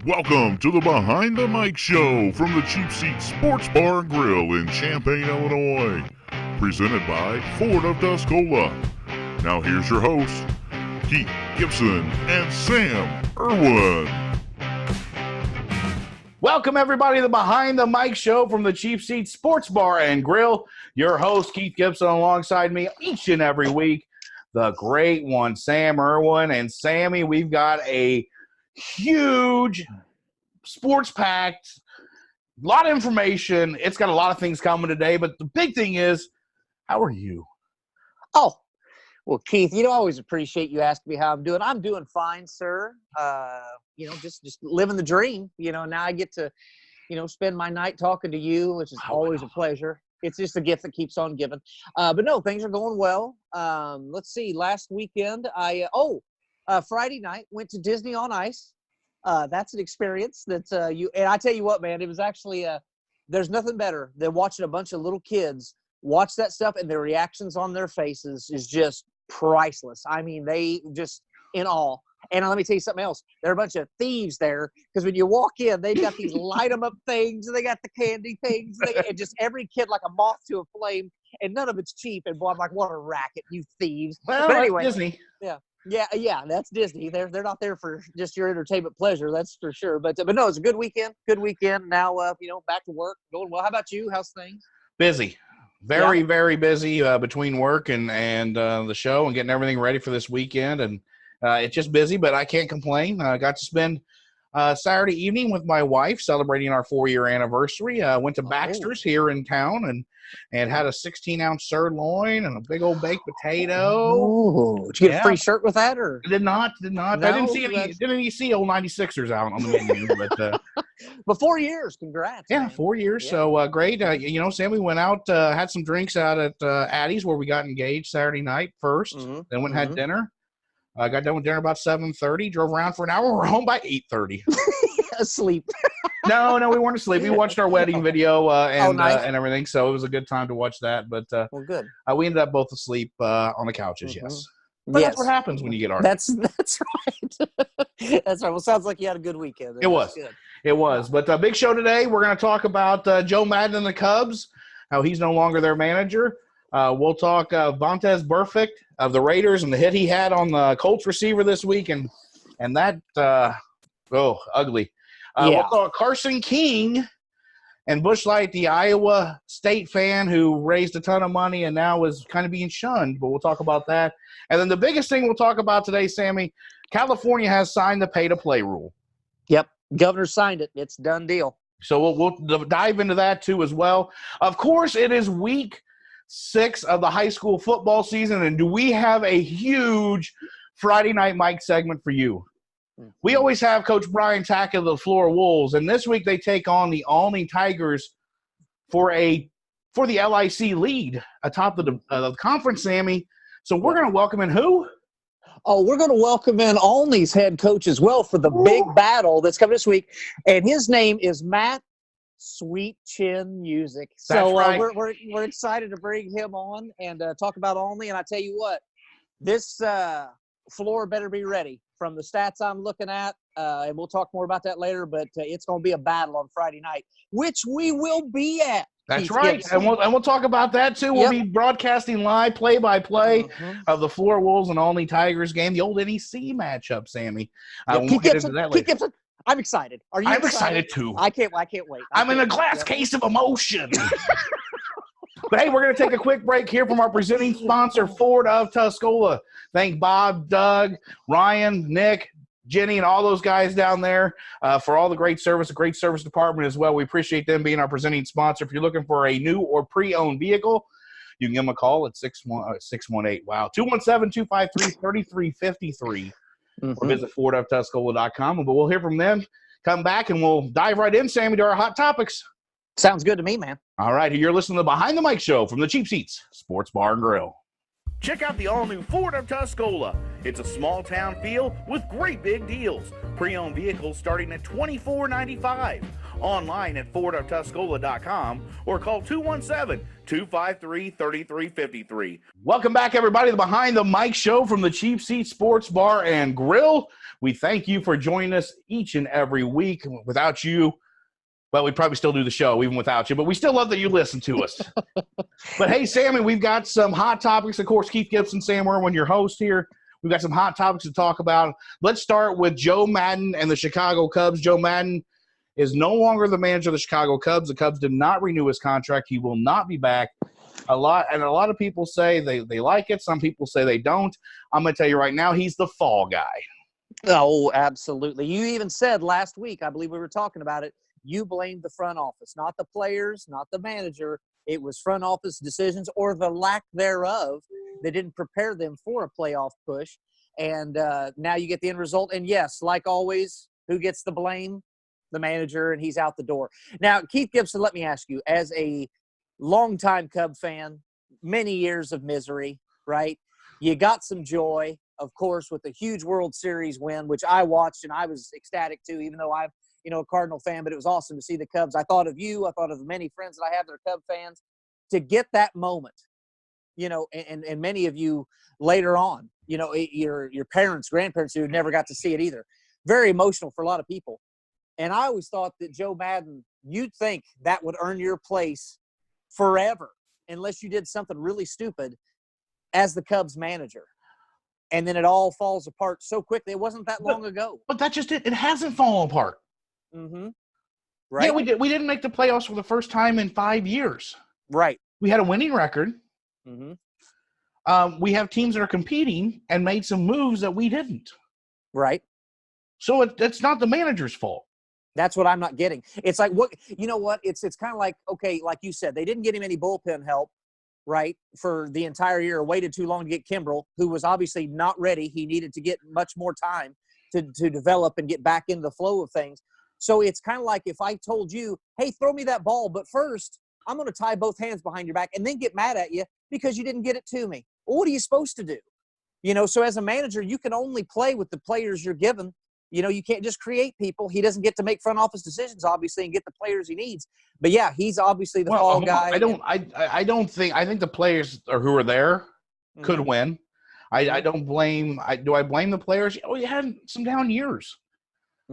Welcome to the Behind the Mic Show from the Cheap Seat Sports Bar and Grill in Champaign, Illinois. Presented by Ford of Tuscola. Now here's your hosts, Keith Gibson and Sam Erwin. Welcome everybody to the Behind the Mic Show from the Cheap Seat Sports Bar and Grill. Your host, Keith Gibson, alongside me each and every week, the great one, Sam Erwin. And Sammy, we've got a huge sports-packed, a lot of information. It's got a lot of things coming today, but the big thing is, how are you? Oh, well, Keith, I always appreciate you asking me how I'm doing. I'm doing fine, sir. Just living the dream. Now I get to, spend my night talking to you, which is always a pleasure. It's just a gift that keeps on giving. But no, things are going well. Let's see. Last weekend, Friday night, went to Disney on Ice. That's an experience and I tell you what, man, it was actually, there's nothing better than watching a bunch of little kids watch that stuff and their reactions on their faces is just priceless. I mean, they just in awe. And let me tell you something else. There are a bunch of thieves there because when you walk in, they've got these light 'em up things and they got the candy things and just every kid like a moth to a flame and none of it's cheap. And boy, I'm like, what a racket, you thieves. Well, but anyway, Disney. Yeah, that's Disney. They're not there for just your entertainment pleasure, that's for sure. But no, it's a good weekend. Now, back to work, going well. How about you? How's things? Busy. Very busy between work and the show and getting everything ready for this weekend. And it's just busy, but I can't complain. I got to spend Saturday evening with my wife celebrating our 4-year anniversary. Went to Baxter's here in town and had a 16-ounce sirloin and a big old baked potato. Oh, did you get a free shirt with that, or did not? No, I didn't see old 96ers out on the menu, but but 4 years, congrats. Yeah, man. 4 years. Yeah. So great. Sam, we went out, had some drinks out at Addie's where we got engaged Saturday night first. Mm-hmm. Then went and had dinner. Got done with dinner about 7:30. Drove around for an hour. We're home by 8:30. Asleep. No, we weren't asleep. We watched our wedding video nice. And everything. So it was a good time to watch that. But well, good. We ended up both asleep on the couches. Mm-hmm. Yes. But that's what happens when you get argued. That's right. That's right. Well, sounds like you had a good weekend. It was. Good. It was. But a big show today. We're going to talk about Joe Maddon and the Cubs, how he's no longer their manager. We'll talk Vontaze Burfict of the Raiders and the hit he had on the Colts receiver this week, and that ugly. We'll talk Carson King and Busch Light, the Iowa State fan who raised a ton of money and now is kind of being shunned, but we'll talk about that. And then the biggest thing we'll talk about today, Sammy, California has signed the pay-to-play rule. Yep, governor signed it. It's a done deal. So we'll dive into that too as well. Of course, it is week 6 of the high school football season, and do we have a huge Friday Night Mike segment for you. We always have Coach Brian Tackitt of the Flora Wolves, and this week they take on the Olney Tigers for the LIC lead atop the conference, Sammy. So we're going to welcome in who? Oh, we're going to welcome in Olney's head coach as well for the big battle that's coming this week, and his name is Matt Sweet Chin Music. So right. we're excited to bring him on and talk about Olney. And I tell you what, this floor better be ready. From the stats I'm looking at, and we'll talk more about that later, but it's going to be a battle on Friday night, which we will be at. That's right, and we'll talk about that too. We'll be broadcasting live play-by-play of the Flora Wolves and Olney Tigers game, the old NEC matchup, Sammy. We'll get into that later. Gibson, I'm excited. Are you I'm excited too. I can't wait. I'm in a glass case of emotion. But hey, we're going to take a quick break here from our presenting sponsor, Ford of Tuscola. Thank Bob, Doug, Ryan, Nick, Jenny, and all those guys down there for all the great service, a great service department as well. We appreciate them being our presenting sponsor. If you're looking for a new or pre-owned vehicle, you can give them a call at 217-253-3353 or visit FordofTuscola.com. But we'll hear from them, come back, and we'll dive right in, Sammy, to our hot topics. Sounds good to me, man. All right, you're listening to the Behind the Mic Show from the Cheap Seats Sports Bar and Grill. Check out the all-new Ford of Tuscola. It's a small town feel with great big deals. Pre-owned vehicles starting at $24.95. Online at FordofTuscola.com or call 217-253-3353. Welcome back, everybody, to the Behind the Mic show from the Cheap Seat Sports Bar and Grill. We thank you for joining us each and every week. Without you, well, we'd probably still do the show even without you, but we still love that you listen to us. But hey, Sammy, we've got some hot topics. Of course, Keith Gibson, Sam Erwin, your host here. We've got some hot topics to talk about. Let's start with Joe Maddon and the Chicago Cubs. Joe Maddon is no longer the manager of the Chicago Cubs. The Cubs did not renew his contract. He will not be back. A lot of people say they like it. Some people say they don't. I'm going to tell you right now, he's the fall guy. Oh, absolutely. You even said last week, I believe we were talking about it, you blamed the front office, not the players, not the manager. It was front office decisions or the lack thereof that didn't prepare them for a playoff push. And now you get the end result. And, yes, like always, who gets the blame? The manager, and he's out the door. Now, Keith Gibson, let me ask you, as a longtime Cub fan, many years of misery, right? You got some joy, of course, with the huge World Series win, which I watched and I was ecstatic too, even though I'm, a Cardinal fan, but it was awesome to see the Cubs. I thought of you. I thought of the many friends that I have that are Cub fans. To get that moment, and many of you later on, your parents, grandparents who never got to see it either. Very emotional for a lot of people. And I always thought that Joe Maddon, you'd think that would earn your place forever unless you did something really stupid as the Cubs manager. And then it all falls apart so quickly. It wasn't that long ago. But that just it hasn't fallen apart. Mm-hmm. Right. Yeah, we didn't make the playoffs for the first time in 5 years. Right. We had a winning record. Mm-hmm. We have teams that are competing and made some moves that we didn't. Right. So it's not the manager's fault. That's what I'm not getting. It's like, what, you know what? It's kind of like, okay, like you said, they didn't get him any bullpen help, right, for the entire year, or waited too long to get Kimbrel, who was obviously not ready. He needed to get much more time to develop and get back into the flow of things. So it's kind of like if I told you, hey, throw me that ball, but first I'm going to tie both hands behind your back and then get mad at you because you didn't get it to me. Well, what are you supposed to do? So as a manager, you can only play with the players you're given. You can't just create people. He doesn't get to make front office decisions, obviously, and get the players he needs. But, yeah, he's obviously the fall guy. I think the players who are there could win. I don't blame – do I blame the players? Oh, you had some down years.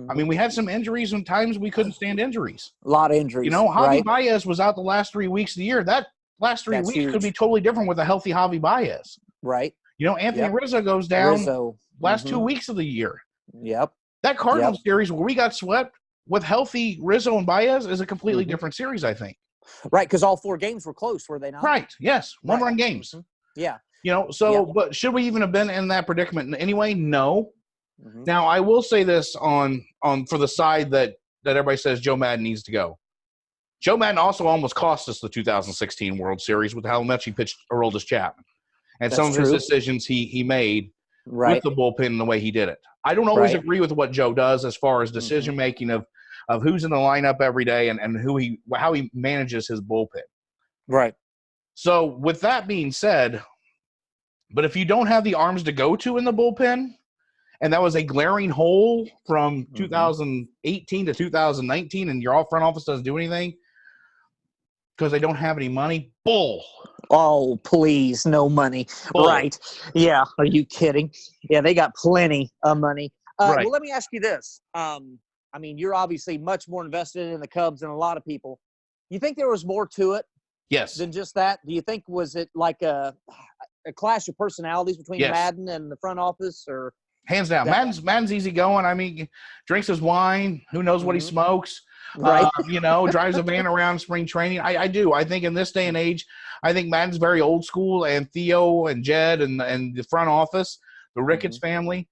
I mean, we had some injuries and times we couldn't stand injuries. A lot of injuries. Javi Baez was out the last 3 weeks of the year. That last 3 weeks huge. Could be totally different with a healthy Javi Baez. Right. Anthony Rizzo goes down last 2 weeks of the year. Yep. That Cardinals series where we got swept with healthy Rizzo and Baez is a completely different series, I think. Right, because all 4 games were close, were they not? Right, yes. One-run games. Yeah. But should we even have been in that predicament anyway? No. Now, I will say this on for the side that everybody says Joe Maddon needs to go. Joe Maddon also almost cost us the 2016 World Series with how much he pitched Aroldis Chapman. And some of his decisions he made with the bullpen and the way he did it. I don't always agree with what Joe does as far as decision-making of who's in the lineup every day and how he manages his bullpen. Right. So with that being said, but if you don't have the arms to go to in the bullpen, and that was a glaring hole from 2018 to 2019, and your front office doesn't do anything because they don't have any money, bull. Oh, please, no money. Bull. Right. Yeah, are you kidding? Yeah, they got plenty of money. Well, let me ask you this. You're obviously much more invested in the Cubs than a lot of people. You think there was more to it? Yes. Than just that? Do you think was it like a clash of personalities between Maddon and the front office, or – hands down. Maddon's easy going. I mean, drinks his wine. Who knows what he smokes? Right. Drives a van around spring training. I do. I think in this day and age, I think Maddon's very old school, and Theo and Jed and the front office, the Ricketts family.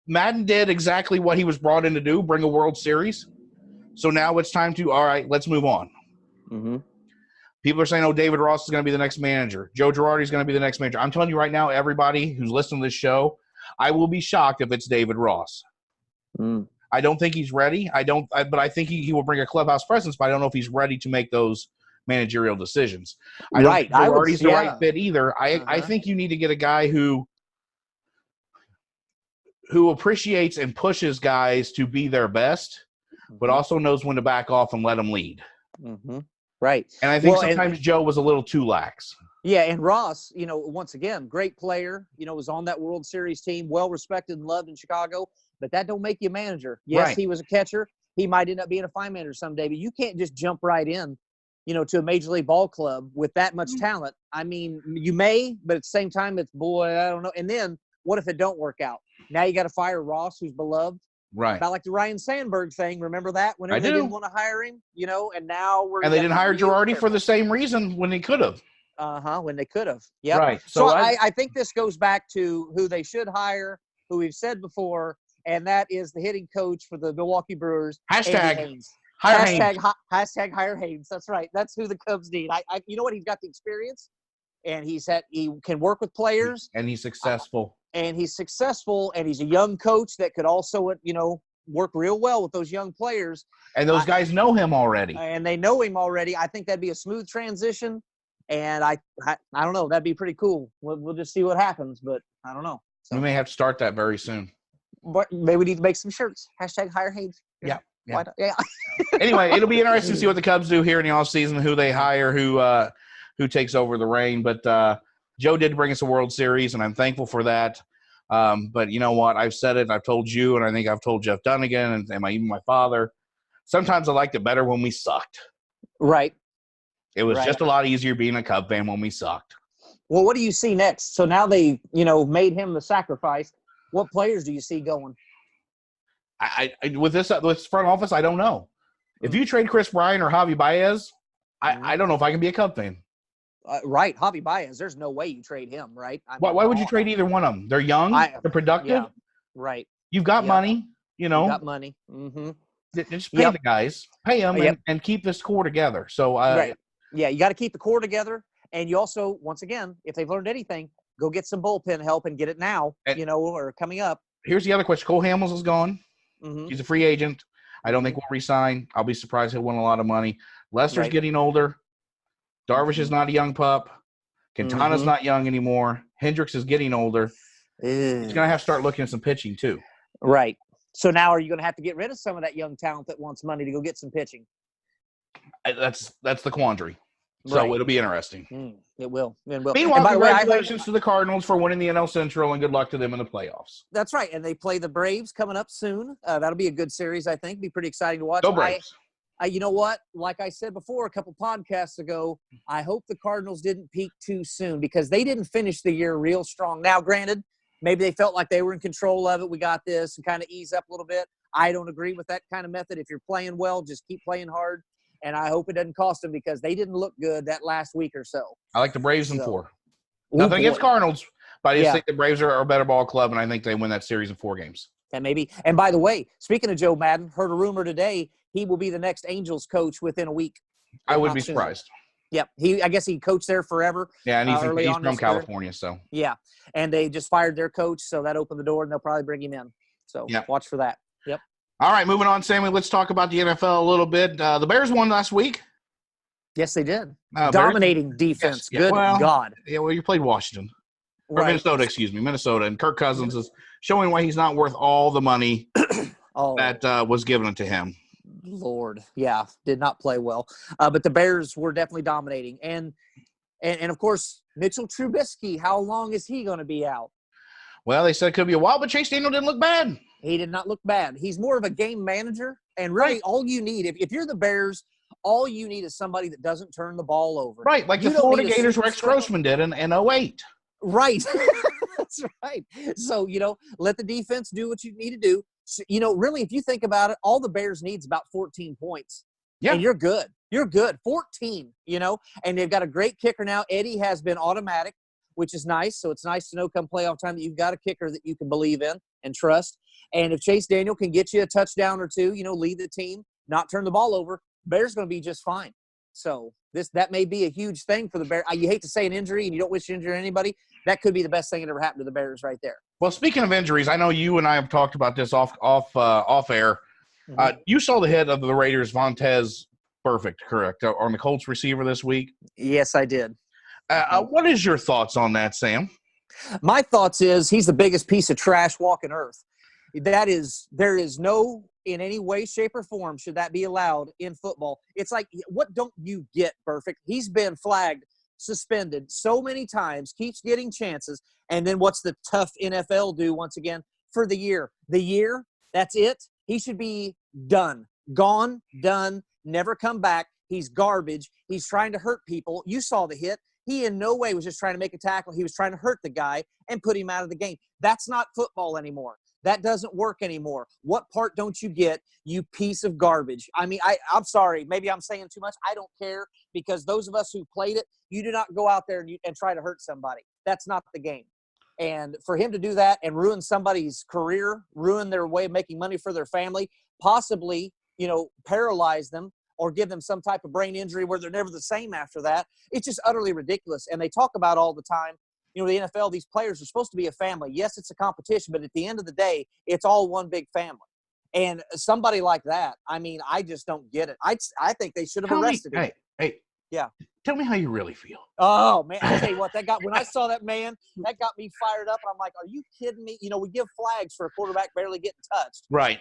Maddon did exactly what he was brought in to do, bring a World Series. So now it's time to, all right, let's move on. People are saying, oh, David Ross is going to be the next manager. Joe Girardi is going to be the next manager. I'm telling you right now, everybody who's listening to this show, I will be shocked if it's David Ross. I don't think he's ready. But I think he will bring a clubhouse presence, but I don't know if he's ready to make those managerial decisions. I don't think Girardi's the right fit either. I think you need to get a guy who appreciates and pushes guys to be their best, but also knows when to back off and let them lead. Mm-hmm. Right. And I think sometimes Joe was a little too lax. Yeah, and Ross, once again, great player, was on that World Series team, well-respected and loved in Chicago, but that don't make you a manager. Yes, He was a catcher. He might end up being a fine manager someday, but you can't just jump right in, to a Major League ball club with that much talent. I mean, you may, but at the same time, it's, I don't know. And then what if it don't work out? Now you got to fire Ross, who's beloved. Right. About like the Ryan Sandberg thing. Remember that? Whenever they didn't want to hire him, and now and they didn't hire Girardi for the same reason when they could have. When they could have. Yeah. Right. So I think this goes back to who they should hire, who we've said before, and that is the hitting coach for the Milwaukee Brewers. Hashtag Haynes. Hire Haynes. Hashtag hire Haynes. That's right. That's who the Cubs need. You know what? He's got the experience, and he can work with players. And he's successful. And he's a young coach that could also, work real well with those young players. And those guys know him already. And they know him already. I think that'd be a smooth transition. And I don't know. That'd be pretty cool. We'll just see what happens, but I don't know. So, we may have to start that very soon. But maybe we need to make some shirts. Hashtag hire Haynes. Yeah. Yeah. Anyway, it'll be interesting to see what the Cubs do here in the offseason, who they hire, who takes over the reign. But Joe did bring us a World Series, and I'm thankful for that. But you know what? I've said it. I've told you, and I think I've told Jeff Dunnigan and even my father. Sometimes I liked it better when we sucked. Right. It was just a lot easier being a Cub fan when we sucked. Well, what do you see next? So now they, made him the sacrifice. What players do you see going? With this front office, I don't know. If you trade Chris Bryant or Javi Baez, I don't know if I can be a Cub fan. Right. Javi Baez, there's no way you trade him, right? Why would you trade either one of them? They're young. They're productive. Yeah, right. You've got money, You've got money. Mm-hmm. Just pay the guys. Pay them and keep this core together. So, right. Yeah, you got to keep the core together. And you also, once again, if they've learned anything, go get some bullpen help and get it now, or coming up. Here's the other question. Cole Hamels is gone. Mm-hmm. He's a free agent. I don't think we'll resign. I'll be surprised he'll win a lot of money. Lester's getting older. Darvish is not a young pup. Quintana's not young anymore. Hendricks is getting older. He's going to have to start looking at some pitching too. Right. So now are you going to have to get rid of some of that young talent that wants money to go get some pitching? That's the quandary. So it'll be interesting. It will. It will. Meanwhile, congratulations to the Cardinals for winning the NL Central, and good luck to them in the playoffs. That's right. And they play the Braves coming up soon. That'll be a good series, I think. Be pretty exciting to watch. Go Braves. You know what? Like I said before a couple podcasts ago, I hope the Cardinals didn't peak too soon because they didn't finish the year real strong. Now, granted, maybe they felt like they were in control of it. We got this and kind of ease up a little bit. I don't agree with that kind of method. If you're playing well, just keep playing hard. And I hope it doesn't cost them because they didn't look good that last week or so. I like the Braves in 4. Nothing against Cardinals, but I just think the Braves are a better ball club, and I think they win that series in 4 games. And maybe. And by the way, speaking of Joe Maddon, heard a rumor today he will be the next Angels coach within a week. I would be surprised. Yep. I guess he coached there forever. Yeah, and he's from California, so. Yeah, and they just fired their coach, so that opened the door, and they'll probably bring him in. So watch for that. Yep. All right, moving on, Sammy. Let's talk about the NFL a little bit. The Bears won last week. Yes, they did. Dominating defense. Yes. Good God. Yeah, well, you played Washington. Or Minnesota, excuse me. Minnesota. And Kirk Cousins is showing why he's not worth all the money that was given to him. Lord. Yeah, did not play well. But the Bears were definitely dominating. And of course, Mitchell Trubisky, how long is he going to be out? Well, they said it could be a while, but Chase Daniel didn't look bad. He did not look bad. He's more of a game manager. And really, all you need, if you're the Bears, all you need is somebody that doesn't turn the ball over. Right, like the Florida Gators Rex Grossman did in 08. Right. That's right. So, let the defense do what you need to do. So, really, if you think about it, all the Bears need is about 14 points. Yeah. And you're good. You're good. 14, and they've got a great kicker now. Eddie has been automatic, which is nice. So it's nice to know come playoff time that you've got a kicker that you can believe in and trust. And if Chase Daniel can get you a touchdown or two, lead the team, not turn the ball over, Bears going to be just fine. So that may be a huge thing for the Bears. You hate to say an injury, and you don't wish to injure anybody. That could be the best thing that ever happened to the Bears right there. Well, speaking of injuries, I know you and I have talked about this off air. Mm-hmm. You saw the hit of the Raiders' Vontaze Burfict, correct, on the Colts receiver this week. Yes, I did. What is your thoughts on that, Sam? My thoughts is he's the biggest piece of trash walking earth. There is no, in any way, shape, or form, should that be allowed in football. It's like, what don't you get, Burfict? He's been flagged, suspended so many times, keeps getting chances, and then what's the tough NFL do once again for the year? The year, that's it. He should be done, gone, done, never come back. He's garbage. He's trying to hurt people. You saw the hit. He in no way was just trying to make a tackle. He was trying to hurt the guy and put him out of the game. That's not football anymore. That doesn't work anymore. What part don't you get, you piece of garbage? I mean, I'm sorry. Maybe I'm saying too much. I don't care, because those of us who played it, you do not go out there and try to hurt somebody. That's not the game. And for him to do that and ruin somebody's career, ruin their way of making money for their family, possibly, paralyze them or give them some type of brain injury where they're never the same after that, it's just utterly ridiculous. And they talk about all the time, the NFL, these players are supposed to be a family. Yes, it's a competition, but at the end of the day, it's all one big family. And somebody like that, I mean, I just don't get it. I think they should have arrested him. Hey. Yeah. Tell me how you really feel. Oh, man, I tell you what, when I saw that man, that got me fired up. And I'm like, are you kidding me? We give flags for a quarterback barely getting touched. Right.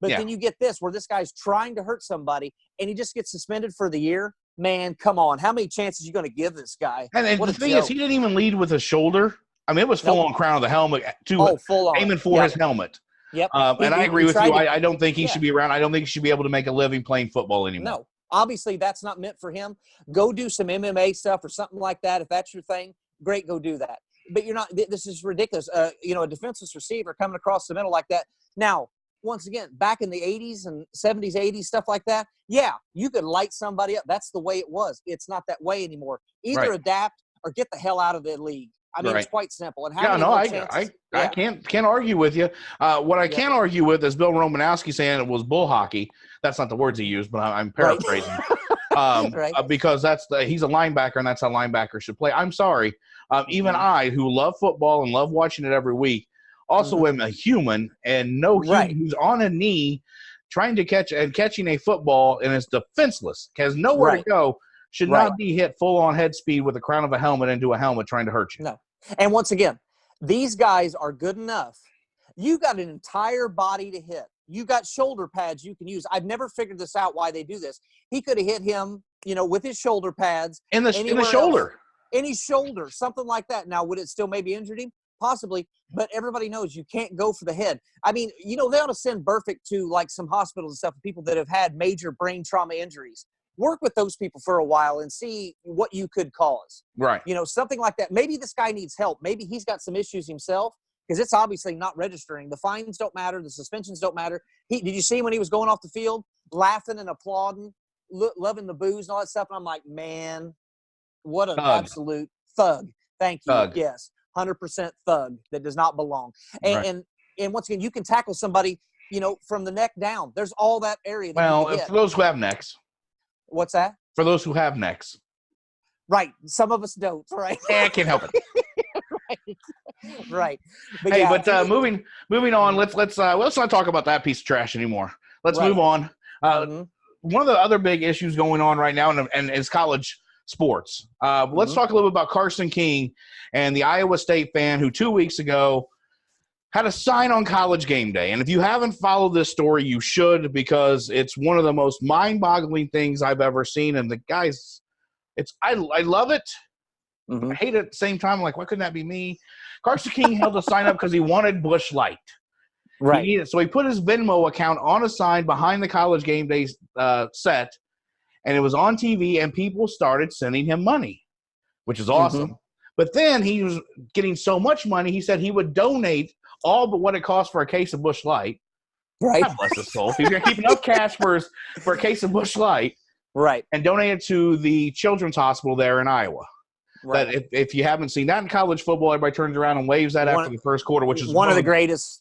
But then you get this, where this guy's trying to hurt somebody, and he just gets suspended for the year. Man, come on. How many chances are you going to give this guy? And the thing is, he didn't even lead with his shoulder. I mean, it was full on crown of the helmet, full on. aiming for his helmet. Yep. And I agree with you. I don't think he should be around. I don't think he should be able to make a living playing football anymore. No. Obviously, that's not meant for him. Go do some MMA stuff or something like that. If that's your thing, great, go do that. But you're not – this is ridiculous. A defenseless receiver coming across the middle like that. Now, once again, back in the 80s and 70s, 80s, stuff like that, yeah, you could light somebody up. That's the way it was. It's not that way anymore. Either adapt or get the hell out of the league. I mean, it's quite simple. And I can't argue with you. What I can argue with is Bill Romanowski saying it was bull hockey. That's not the words he used, but I'm paraphrasing. Because he's a linebacker, and that's how linebackers should play. I'm sorry. Even I, who love football and love watching it every week, also am a human, and no human who's on a knee trying to catching a football and is defenseless, has nowhere to go, should not be hit full on head speed with the crown of a helmet into a helmet trying to hurt you. No. And once again, these guys are good enough. You got an entire body to hit. You got shoulder pads you can use. I've never figured this out why they do this. He could have hit him, with his shoulder pads. In the shoulder. Any shoulder, something like that. Now, would it still maybe injured him? Possibly, but everybody knows you can't go for the head. I mean, they ought to send Burfict to like some hospitals and stuff for people that have had major brain trauma injuries. Work with those people for a while and see what you could cause. Right. Something like that. Maybe this guy needs help. Maybe he's got some issues himself, because it's obviously not registering. The fines don't matter. The suspensions don't matter. Did you see when he was going off the field, laughing and applauding, loving the booze and all that stuff? And I'm like, man, what an absolute thug. Thank you. Thug. Yes. 100% thug that does not belong. And once again, you can tackle somebody, from the neck down. There's all that area. That for those who have necks. What's that? For those who have necks. Right. Some of us don't. Right. I can't help it. Right. But moving on. Let's not talk about that piece of trash anymore. Let's move on. One of the other big issues going on right now, and is college sports. Let's talk a little bit about Carson King and the Iowa State fan who 2 weeks ago had a sign on College Game Day. And if you haven't followed this story, you should, because it's one of the most mind-boggling things I've ever seen. And the guys, I love it. I hate it at the same time. I'm like, why couldn't that be me? Carson King held a sign up because he wanted Busch Light. Right. So he put his Venmo account on a sign behind the College Game Day set, and it was on TV, and people started sending him money, which is awesome. But then he was getting so much money, he said he would donate all but what it cost for a case of Busch Light. Right. God bless his soul. If you're going to keep enough cash for a case of Busch Light, and donate it to the Children's Hospital there in Iowa. Right. But if you haven't seen that in college football, everybody turns around and waves that after the first quarter, which is one of the greatest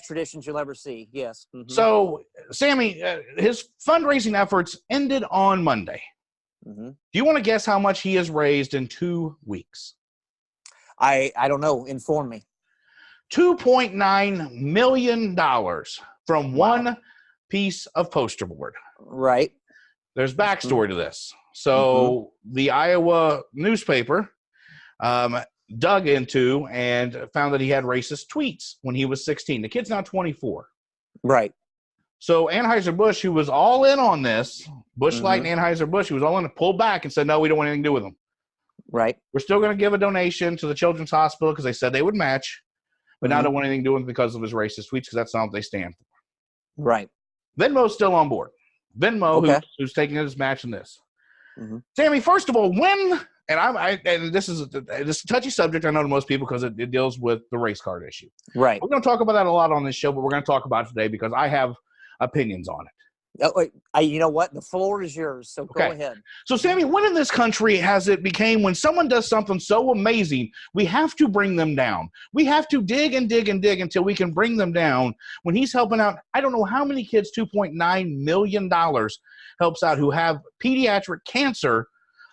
traditions you'll ever see. Yes. So, Sammy, his fundraising efforts ended on Monday. Do you want to guess how much he has raised in 2 weeks? I don't know. Inform me. $2.9 million from one piece of poster board. Right. There's backstory to this. So the Iowa newspaper dug into and found that he had racist tweets when he was 16. The kid's now 24. Right. So Anheuser-Busch, who was all in on this, Busch Light and Anheuser-Busch, who was all in, pulled back and said, no, we don't want anything to do with him. Right. We're still going to give a donation to the Children's Hospital because they said they would match, but now don't want anything to do with him because of his racist tweets because that's not what they stand for. Right. Venmo's still on board. Venmo, who's taking his match in this. Sammy, first of all, when and this is a touchy subject, I know to most people because it deals with the race card issue. Right. We're going to talk about that a lot on this show, but we're going to talk about it today because I have opinions on it. You know what? The floor is yours, so go ahead. So, Sammy, when in this country has it became when someone does something so amazing, we have to bring them down? We have to dig and dig and dig until we can bring them down. When he's helping out, I don't know how many kids, $2.9 million helps out who have pediatric cancer,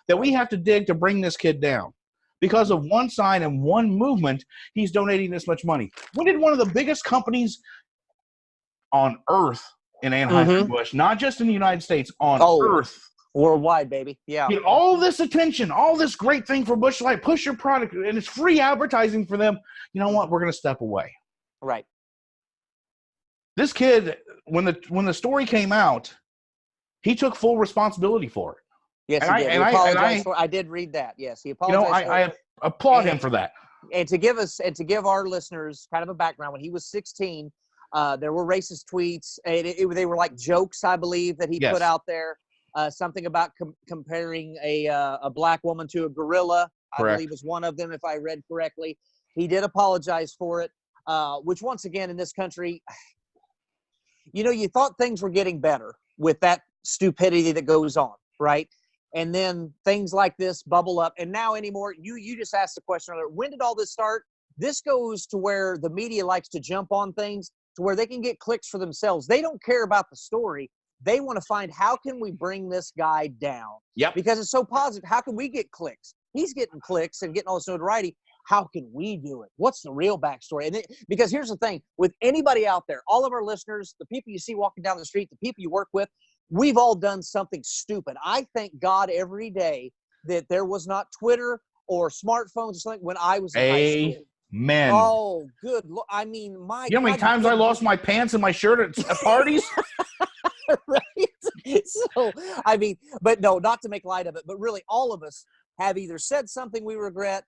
that we have to dig to bring this kid down. Because of one sign and one movement, he's donating this much money. When did one of the biggest companies on earth in Anheuser-Busch, not just in the United States, on earth, worldwide, baby, get all this attention, all this great thing for Busch Light, push your product, and it's free advertising for them. You know what? We're going to step away. Right. This kid, when the story came out, he took full responsibility for it. Yes, and he did. He apologized for it. I did read that. Yes, he apologized. I applaud him for that. And to give our listeners kind of a background, when he was 16, there were racist tweets. They were like jokes, I believe, that he put out there. Something about comparing a black woman to a gorilla. Correct. I believe was one of them, if I read correctly. He did apologize for it, which once again in this country, you thought things were getting better with that stupidity that goes on, right? And then things like this bubble up. And now anymore, you just asked the question earlier, when did all this start? This goes to where the media likes to jump on things to where they can get clicks for themselves. They don't care about the story. They want to find, how can we bring this guy down? Yep. Because it's so positive. How can we get clicks? He's getting clicks and getting all this notoriety. How can we do it? What's the real backstory? Because here's the thing, with anybody out there, all of our listeners, the people you see walking down the street, the people you work with, we've all done something stupid. I thank God every day that there was not Twitter or smartphones or something when I was in high school. Amen. Oh, good. I mean, you know how many times I lost my pants and my shirt at parties? Right. So, I mean, but no, not to make light of it, but really all of us have either said something we regret.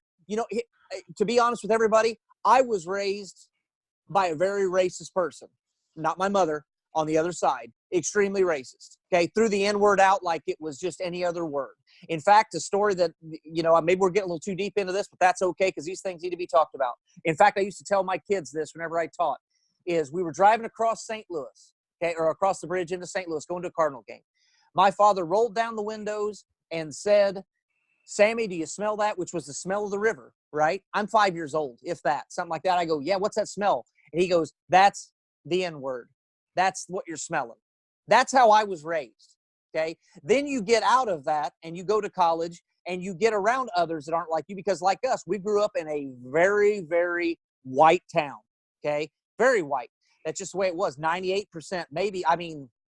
To be honest with everybody, I was raised by a very racist person, not my mother, on the other side, extremely racist, okay, threw the N-word out like it was just any other word. In fact, a story that, maybe we're getting a little too deep into this, but that's okay because these things need to be talked about. In fact, I used to tell my kids this whenever I taught, is we were driving across St. Louis, okay, or across the bridge into St. Louis, going to a Cardinal game. My father rolled down the windows and said, "Sammy, do you smell that?" Which was the smell of the river, right? I'm 5 years old, if that, something like that. I go, "Yeah, what's that smell?" And he goes, "That's the N-word. That's what you're smelling." That's how I was raised, okay? Then you get out of that and you go to college and you get around others that aren't like you because like us, we grew up in a very, very white town, okay? Very white. That's just the way it was. 98%, maybe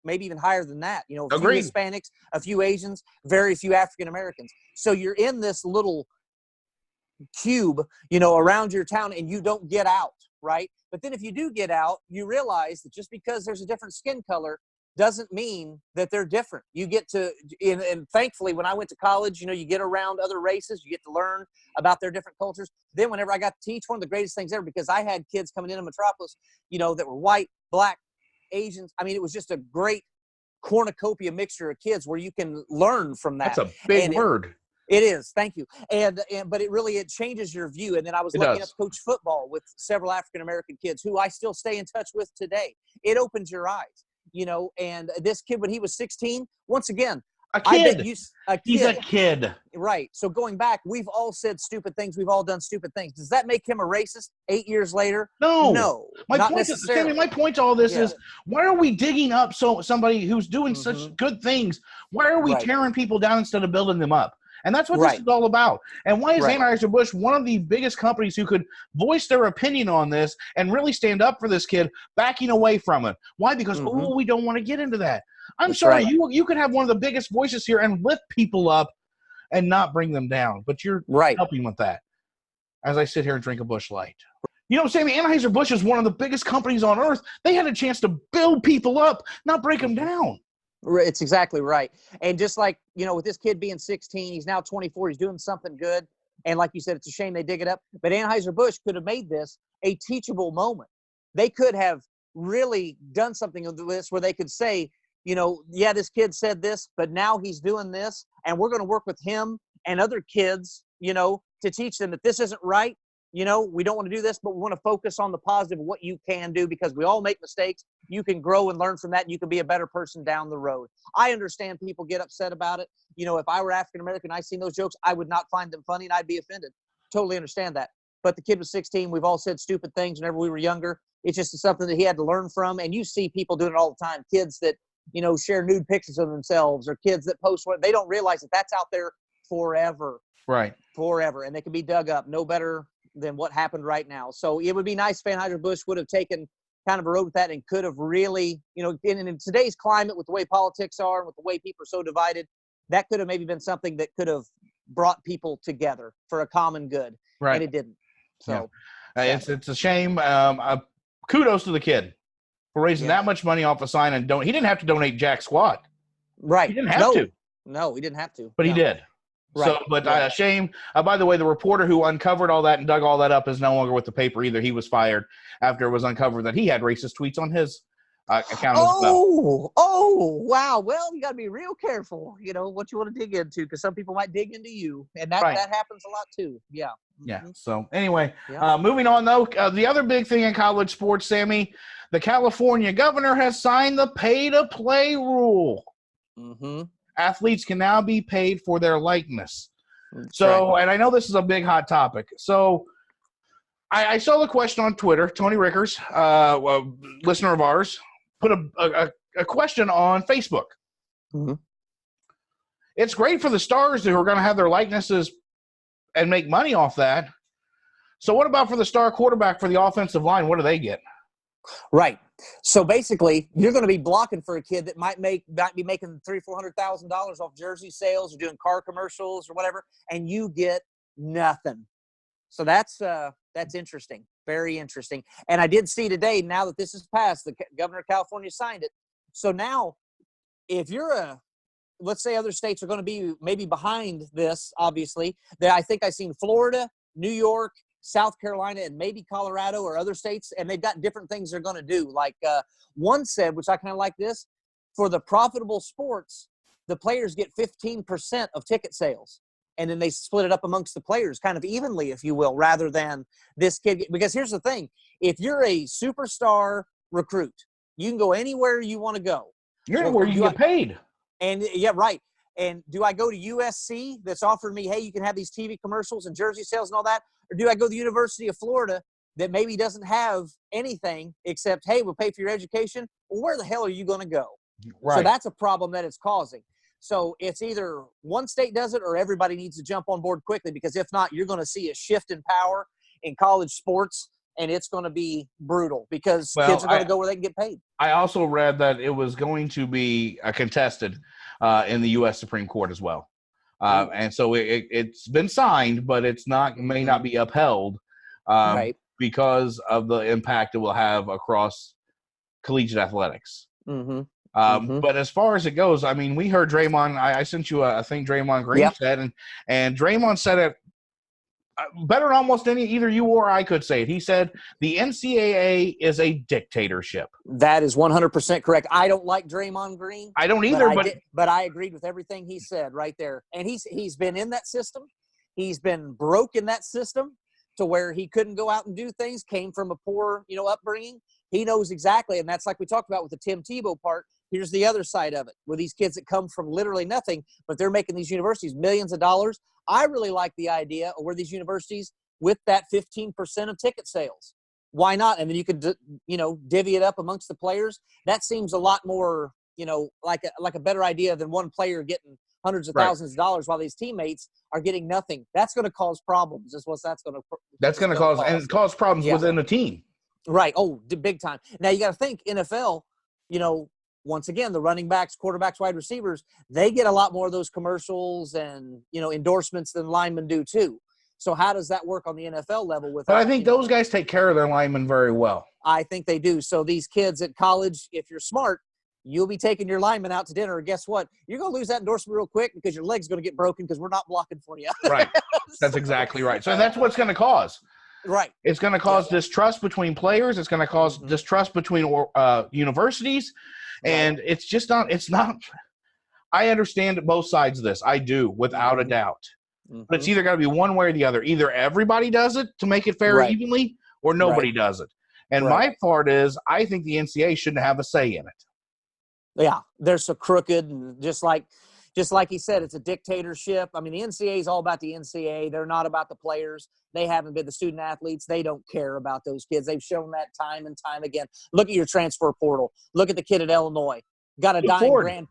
even higher than that. A few Agreed. Hispanics, a few Asians, very few African Americans. So you're in this little cube, around your town and you don't get out, right? But then if you do get out, you realize that just because there's a different skin color doesn't mean that they're different. You get to, and thankfully when I went to college, you get around other races, you get to learn about their different cultures. Then whenever I got to teach, one of the greatest things ever, because I had kids coming into Metropolis, that were white, black, Asians. I mean, it was just a great cornucopia mixture of kids where you can learn from that. That's a big word. It is. Thank you. But it changes your view. And then I was lucky enough to coach football with several African-American kids who I still stay in touch with today. It opens your eyes, and this kid, when he was 16, once again, a kid. He's a kid. Right. So going back, we've all said stupid things. We've all done stupid things. Does that make him a racist 8 years later? No. My not point necessarily. Sammy, my point to all this is, why are we digging up somebody who's doing such good things? Why are we tearing people down instead of building them up? And that's what Right. this is all about. And why is Right. Anheuser-Busch one of the biggest companies who could voice their opinion on this and really stand up for this kid, backing away from it? Why? Because, Mhm. we don't want to get into that. I'm That's sorry, right. you could have one of the biggest voices here and lift people up and not bring them down, but you're Right. helping with that as I sit here and drink a Busch Light. You know what I'm saying? Anheuser-Busch is one of the biggest companies on earth. They had a chance to build people up, not break them down. It's exactly right. And just like, with this kid being 16, he's now 24, he's doing something good. And like you said, it's a shame they dig it up. But Anheuser-Busch could have made this a teachable moment. They could have really done something with this where they could say, yeah, this kid said this, but now he's doing this. And we're going to work with him and other kids, to teach them that this isn't right. We don't want to do this, but we want to focus on the positive of what you can do, because we all make mistakes. You can grow and learn from that, and you can be a better person down the road. I understand people get upset about it. If I were African-American and I seen those jokes, I would not find them funny and I'd be offended. Totally understand that. But the kid was 16. We've all said stupid things whenever we were younger. It's just something that he had to learn from. And you see people doing it all the time. Kids that, share nude pictures of themselves, or kids that post what they don't realize that that's out there forever. Right. Forever. And they can be dug up no better than what happened right now. So it would be nice if Anheuser-Busch would have taken kind of a road with that and could have really, in today's climate with the way politics are and with the way people are so divided, that could have maybe been something that could have brought people together for a common good. Right. And it didn't. So it's a shame. Kudos to the kid for raising that much money off a sign, and he didn't have to donate jack squat. Right. He didn't have to. No, he didn't have to. But he did. Right. So, but shame. By the way, the reporter who uncovered all that and dug all that up is no longer with the paper either. He was fired after it was uncovered that he had racist tweets on his account as well. Oh, wow. Well, you got to be real careful, what you want to dig into, because some people might dig into you. And that happens a lot too. Yeah. Yeah. So anyway, Yeah. moving on though, the other big thing in college sports, Sammy, the California governor has signed the pay-to-play rule. Mm-hmm. Athletes can now be paid for their likeness. So, and I know this is a big hot topic. So I saw the question on Twitter. Tony Rickers, a listener of ours, put a question on Facebook. Mm-hmm. It's great for the stars who are going to have their likenesses and make money off that. So what about for the star quarterback for the offensive line? What do they get? Right. So basically, you're going to be blocking for a kid that might be making $300,000-$400,000 off jersey sales or doing car commercials or whatever, and you get nothing. So that's interesting, very interesting. And I did see today, now that this is passed, the governor of California signed it. So now, if you're let's say other states are going to be maybe behind this, obviously. I think I've seen Florida, New York, South Carolina, and maybe Colorado or other states, and they've got different things they're going to do. Like one said, which I kind of like this, for the profitable sports, the players get 15% of ticket sales, and then they split it up amongst the players kind of evenly, if you will, rather than this kid. Because here's the thing. If you're a superstar recruit, you can go anywhere you want to go. You're anywhere you get paid. And yeah, right. And do I go to USC that's offering me, hey, you can have these TV commercials and jersey sales and all that? Or do I go to the University of Florida that maybe doesn't have anything except, hey, we'll pay for your education? Well, where the hell are you going to go? Right. So that's a problem that it's causing. So it's either one state does it or everybody needs to jump on board quickly, because if not, you're going to see a shift in power in college sports, and it's going to be brutal because kids are going to go where they can get paid. I also read that it was going to be contested in the U.S. Supreme Court as well. And so it's been signed, but may not be upheld because of the impact it will have across collegiate athletics. Mm-hmm. But as far as it goes, I mean, we heard Draymond. I sent you a thing Draymond Green said, and Draymond said it better than almost either you or I could say it. He said the NCAA is a dictatorship. That is 100% correct. I don't like Draymond Green. I don't either, but I agreed with everything he said right there. And he's been in that system. He's been broke in that system to where he couldn't go out and do things, came from a poor, upbringing. He knows exactly, and that's like we talked about with the Tim Tebow part. Here's the other side of it, with these kids that come from literally nothing, but they're making these universities millions of dollars. I really like the idea of where these universities with that 15% of ticket sales. Why not? And then you could, divvy it up amongst the players. That seems a lot more like a better idea than one player getting hundreds of Right. thousands of dollars while these teammates are getting nothing. That's going to cause problems. Is what that's going to cause and cause problems within the team. Right. Oh, big time. Now you got to think NFL, once again, the running backs, quarterbacks, wide receivers, they get a lot more of those commercials and, endorsements than linemen do too. So how does that work on the NFL level? But I think those guys take care of their linemen very well. I think they do. So these kids at college, if you're smart, you'll be taking your lineman out to dinner. And guess what? You're going to lose that endorsement real quick because your leg's going to get broken because we're not blocking for you. Right. That's exactly right. So that's what's going to cause. Right. It's going to cause distrust between players. It's going to cause distrust between universities. And it's just not – I understand both sides of this. I do, without a doubt. But it's either got to be one way or the other. Either everybody does it to make it fair evenly or nobody does it. And my part is I think the NCAA shouldn't have a say in it. Yeah, they're so crooked, and just like he said, it's a dictatorship. I mean, the NCAA is all about the NCAA. They're not about the players. They haven't been the student athletes. They don't care about those kids. They've shown that time and time again. Look at your transfer portal. Look at the kid at Illinois. Got a dying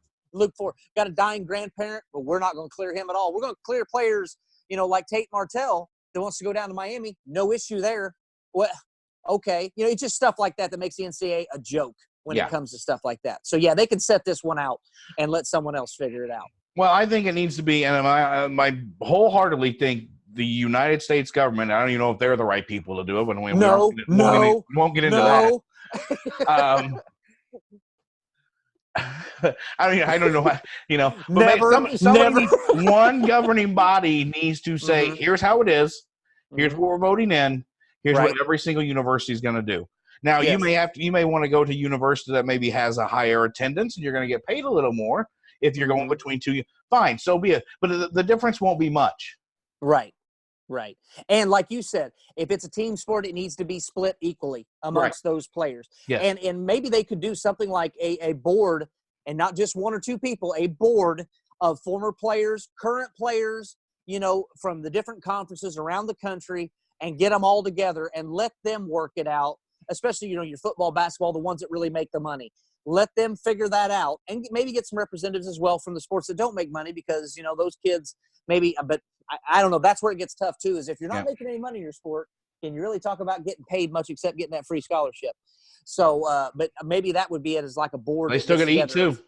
grandparent, but we're not going to clear him at all. We're going to clear players, like Tate Martell that wants to go down to Miami. No issue there. Well, okay. It's just stuff like that makes the NCAA a joke when it comes to stuff like that. So, yeah, they can set this one out and let someone else figure it out. Well, I think it needs to be, and I wholeheartedly think the United States government, I don't even know if they're the right people to do it, but we won't get into that. I don't know why, but one governing body needs to say, here's how it is, here's what we're voting in, here's what every single university is going to do. Now, you may want to go to a university that maybe has a higher attendance, and you're going to get paid a little more if you're going between two. Fine, so be it. But the difference won't be much. Right. And like you said, if it's a team sport, it needs to be split equally amongst those players. Yes. And maybe they could do something like a board, and not just one or two people, a board of former players, current players, from the different conferences around the country, and get them all together and let them work it out. Especially, your football, basketball, the ones that really make the money. Let them figure that out, and maybe get some representatives as well from the sports that don't make money, because, those kids maybe, but I don't know. That's where it gets tough too, is if you're not making any money in your sport, can you really talk about getting paid much except getting that free scholarship? So, but maybe that would be it as like a board. They still got to eat too.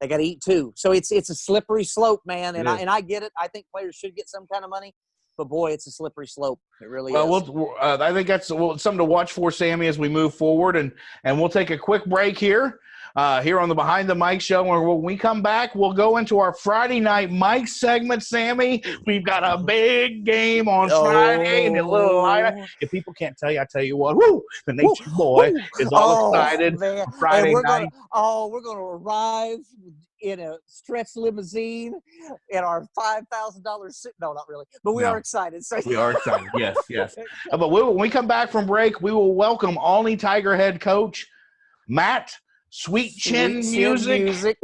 They got to eat too. So it's a slippery slope, man. And I get it. I think players should get some kind of money. But, boy, it's a slippery slope. It really is. Well, I think that's something to watch for, Sammy, as we move forward. And we'll take a quick break here on the Behind the Mic show. And when we come back, we'll go into our Friday night mic segment, Sammy. We've got a big game on Friday and a little lighter. If people can't tell you, I tell you what, the Nature Boy is all excited for Friday night. We're going to arrive in a stretch limousine in our $5,000 suit. No, not really. But we are excited. So. We are excited. Yes. But when we come back from break, we will welcome Olney Tiger head coach Matt Sweet Chin Music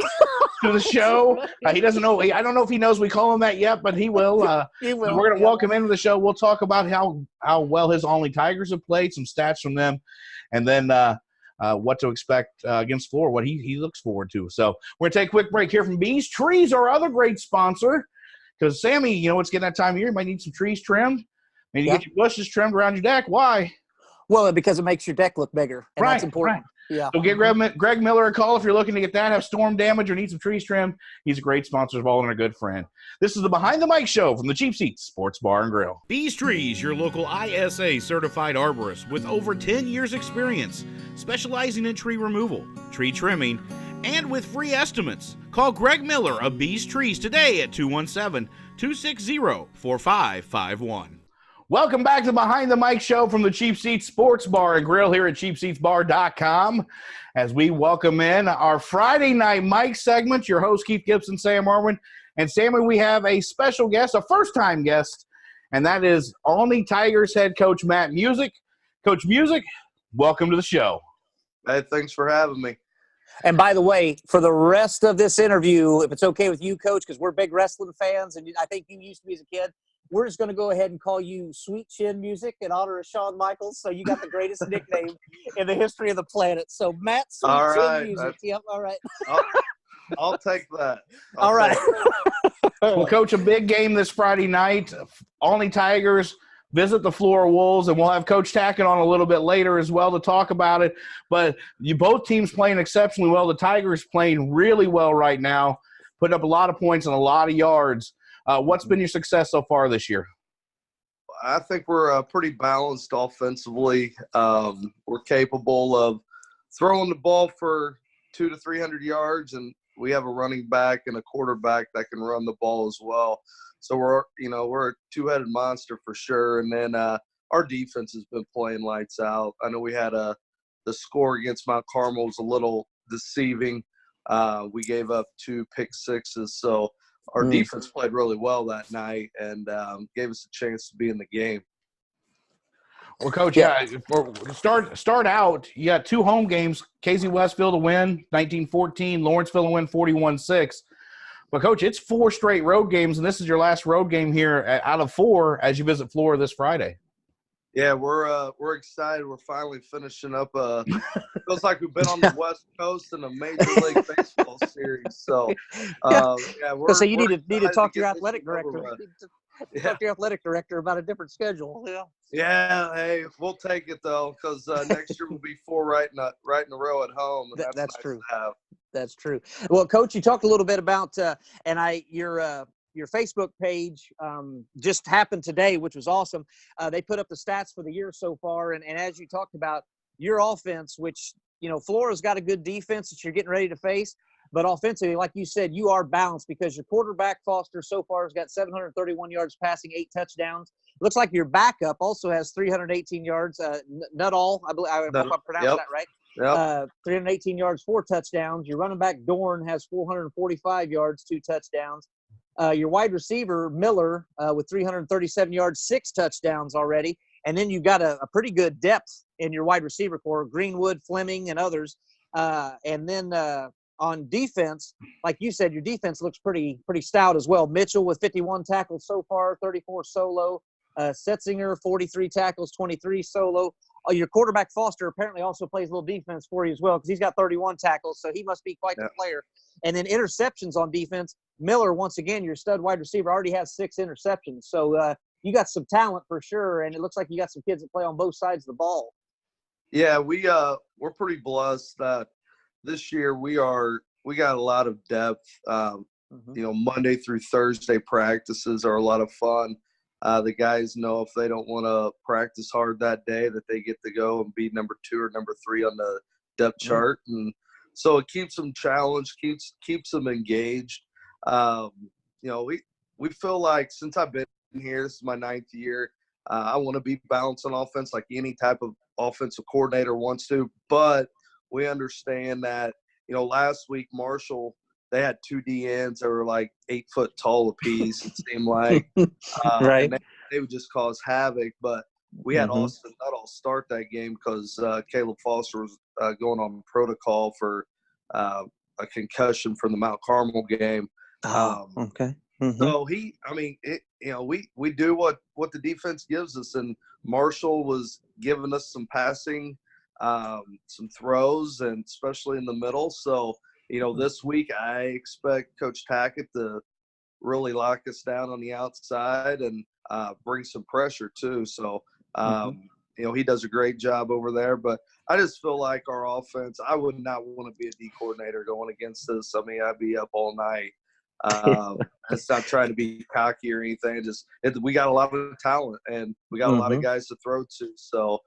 to the show. He doesn't know. I don't know if he knows we call him that yet, but he will. He will. So we're going to welcome into the show. We'll talk about how well his Olney Tigers have played, some stats from them, and then what to expect against Flora, what he looks forward to. So we're going to take a quick break here from Bees Trees, our other great sponsor, because, Sammy, it's getting that time of year. You might need some trees trimmed. Maybe get your bushes trimmed around your deck. Why? Well, because it makes your deck look bigger, and that's important. Right. Yeah. So give Greg Miller a call if you're looking to get that, have storm damage, or need some trees trimmed. He's a great sponsor of all and a good friend. This is the Behind the Mic show from the Cheap Seats Sports Bar and Grill. Bees Trees, your local ISA certified arborist with over 10 years experience, specializing in tree removal, tree trimming, and with free estimates. Call Greg Miller of Bees Trees today at 217-260-4551. Welcome back to the Behind the Mic show from the Cheap Seats Sports Bar and Grill here at cheapseatsbar.com, as we welcome in our Friday night mic segment. Your host, Keith Gibson, Sam Erwin. And Sammy, we have a special guest, a first-time guest, and that is Olney Tigers head coach Matt Music. Coach Music, welcome to the show. Hey, thanks for having me. And by the way, for the rest of this interview, if it's okay with you, Coach, because we're big wrestling fans, and I think you used to be as a kid, we're just going to go ahead and call you Sweet Chin Music in honor of Shawn Michaels. So you got the greatest nickname in the history of the planet. So Matt Sweet All Chin right. Music. Yep. All right. I'll take that. All right. Well, Coach, a big game this Friday night. Olney Tigers visit the Flora Wolves, and we'll have Coach Tackitt on a little bit later as well to talk about it. But both teams playing exceptionally well. The Tigers playing really well right now, putting up a lot of points and a lot of yards. What's been your success so far this year? I think we're pretty balanced offensively. We're capable of throwing the ball for 200 to 300 yards, and we have a running back and a quarterback that can run the ball as well. So we're a two-headed monster for sure. And then our defense has been playing lights out. I know we had the score against Mount Carmel was a little deceiving. We gave up 2 pick sixes. So our defense played really well that night and gave us a chance to be in the game. Well, Coach, start out, you got 2 home games. Casey Westfield to win, 19-14. Lawrenceville to win, 41-6. But, Coach, it's 4 straight road games, and this is your last road game here out of 4 as you visit Flora this Friday. Yeah, we're excited. We're finally finishing up. Feels like we've been on the West Coast in a Major League Baseball series. So, So you need to talk to your athletic director. Talk to your athletic director about a different schedule. Yeah. Yeah. Hey, we'll take it though, because next year will be 4 right in a row at home. And that's nice true. To have. That's true. Well, Coach, you talked a little bit about your Facebook page just happened today, which was awesome. They put up the stats for the year so far, and as you talked about your offense, which Flora's got a good defense that you're getting ready to face, but offensively, like you said, you are balanced because your quarterback Foster so far has got 731 yards passing, 8 touchdowns. Looks like your backup also has 318 yards. Nuttall, I hope I pronounced that right. Yep. 318 yards, 4 touchdowns. Your running back Dorn has 445 yards, 2 touchdowns. Your wide receiver Miller with 337 yards, 6 touchdowns already. And then you've got a pretty good depth in your wide receiver core: Greenwood, Fleming, and others. And then on defense, like you said, your defense looks pretty stout as well. Mitchell with 51 tackles so far, 34 solo. Setzinger, 43 tackles, 23 solo. Your quarterback Foster apparently also plays a little defense for you as well because he's got 31 tackles, so he must be quite the player. And then interceptions on defense, Miller, once again, your stud wide receiver, already has 6 interceptions. So you got some talent for sure, and it looks like you got some kids that play on both sides of the ball. Yeah, we're pretty blessed that this year we got a lot of depth. Monday through Thursday practices are a lot of fun. The guys know if they don't want to practice hard that day that they get to go and be number 2 or number 3 on the depth chart. And so it keeps them challenged, keeps them engaged. We feel like since I've been here, this is my 9th year, I want to be balanced on offense like any type of offensive coordinator wants to. But we understand that, last week Marshall – they had 2 DNs that were like 8 foot tall apiece, it seemed like. Right. And they would just cause havoc. But we had Austin Nuttall start that game because Caleb Foster was going on protocol for a concussion from the Mount Carmel game. Okay. So we do what the defense gives us. And Marshall was giving us some passing, some throws, and especially in the middle. So, this week I expect Coach Tackitt to really lock us down on the outside and bring some pressure too. So, he does a great job over there. But I just feel like our offense, I would not want to be a D coordinator going against this. I mean, I'd be up all night. It's not trying to be cocky or anything. We got a lot of talent and we got a lot of guys to throw to. So,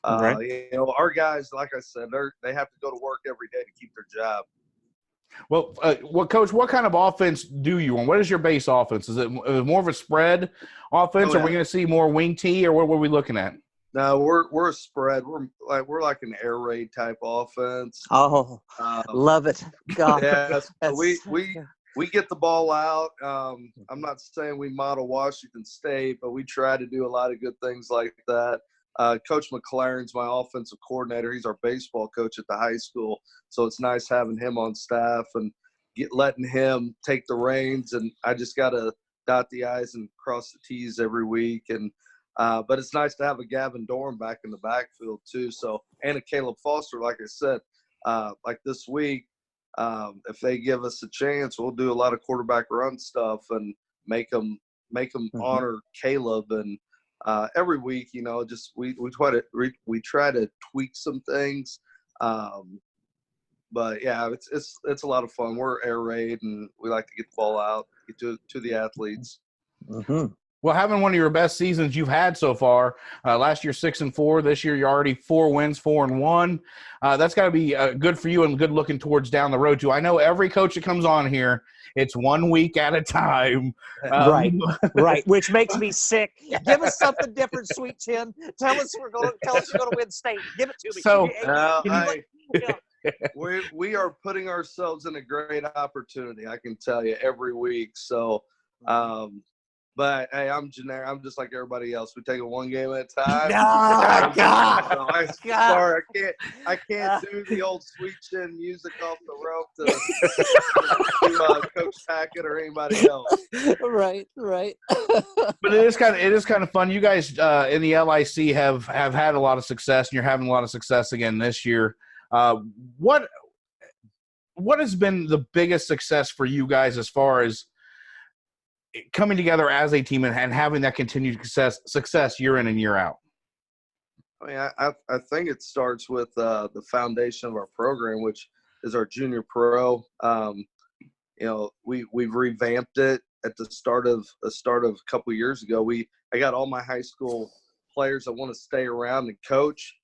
our guys, like I said, they have to go to work every day to keep their job. Well, Coach, what kind of offense do you want? What is your base offense? Is it more of a spread offense? Are we going to see more wing T, or what were we looking at? No, we're a spread. We're like an air raid type offense. Oh, love it. God. Yeah, so we get the ball out. I'm not saying we model Washington State, but we try to do a lot of good things like that. Coach McLaren's my offensive coordinator. He's our baseball coach at the high school. So it's nice having him on staff and letting him take the reins. And I just got to dot the I's and cross the T's every week. And but it's nice to have a Gavin Dorn back in the backfield too. So, and a Caleb Foster, like I said, like this week, if they give us a chance, we'll do a lot of quarterback run stuff and make them honor Caleb. And every week, you know, just we try to tweak some things. But yeah, it's a lot of fun. We're air raid and we like to get the ball out, get to the athletes. Well, having one of your best seasons you've had so far, last year 6-4, this year you're already 4 wins, 4-1. That's got to be good for you and good looking towards down the road too. I know every coach that comes on here, it's 1 week at a time. Right, which makes me sick. Give us something different, Sweet Chin. Tell us you're going to win state. Give it to me. So, we are putting ourselves in a great opportunity, I can tell you, every week. So, but hey, I'm generic. I'm just like everybody else. We take it 1 game at a time. Sorry, I can't do the old Sweet Chin music off the rope to Coach Tackitt or anybody else. Right. But it is kind of fun. You guys in the LIC have had a lot of success, and you're having a lot of success again this year. What has been the biggest success for you guys as far as coming together as a team and having that continued success year in and year out? I mean, I think it starts with the foundation of our program, which is our junior pro. You know, we've revamped it at the start of a couple years ago. I got all my high school players that want to stay around and coach.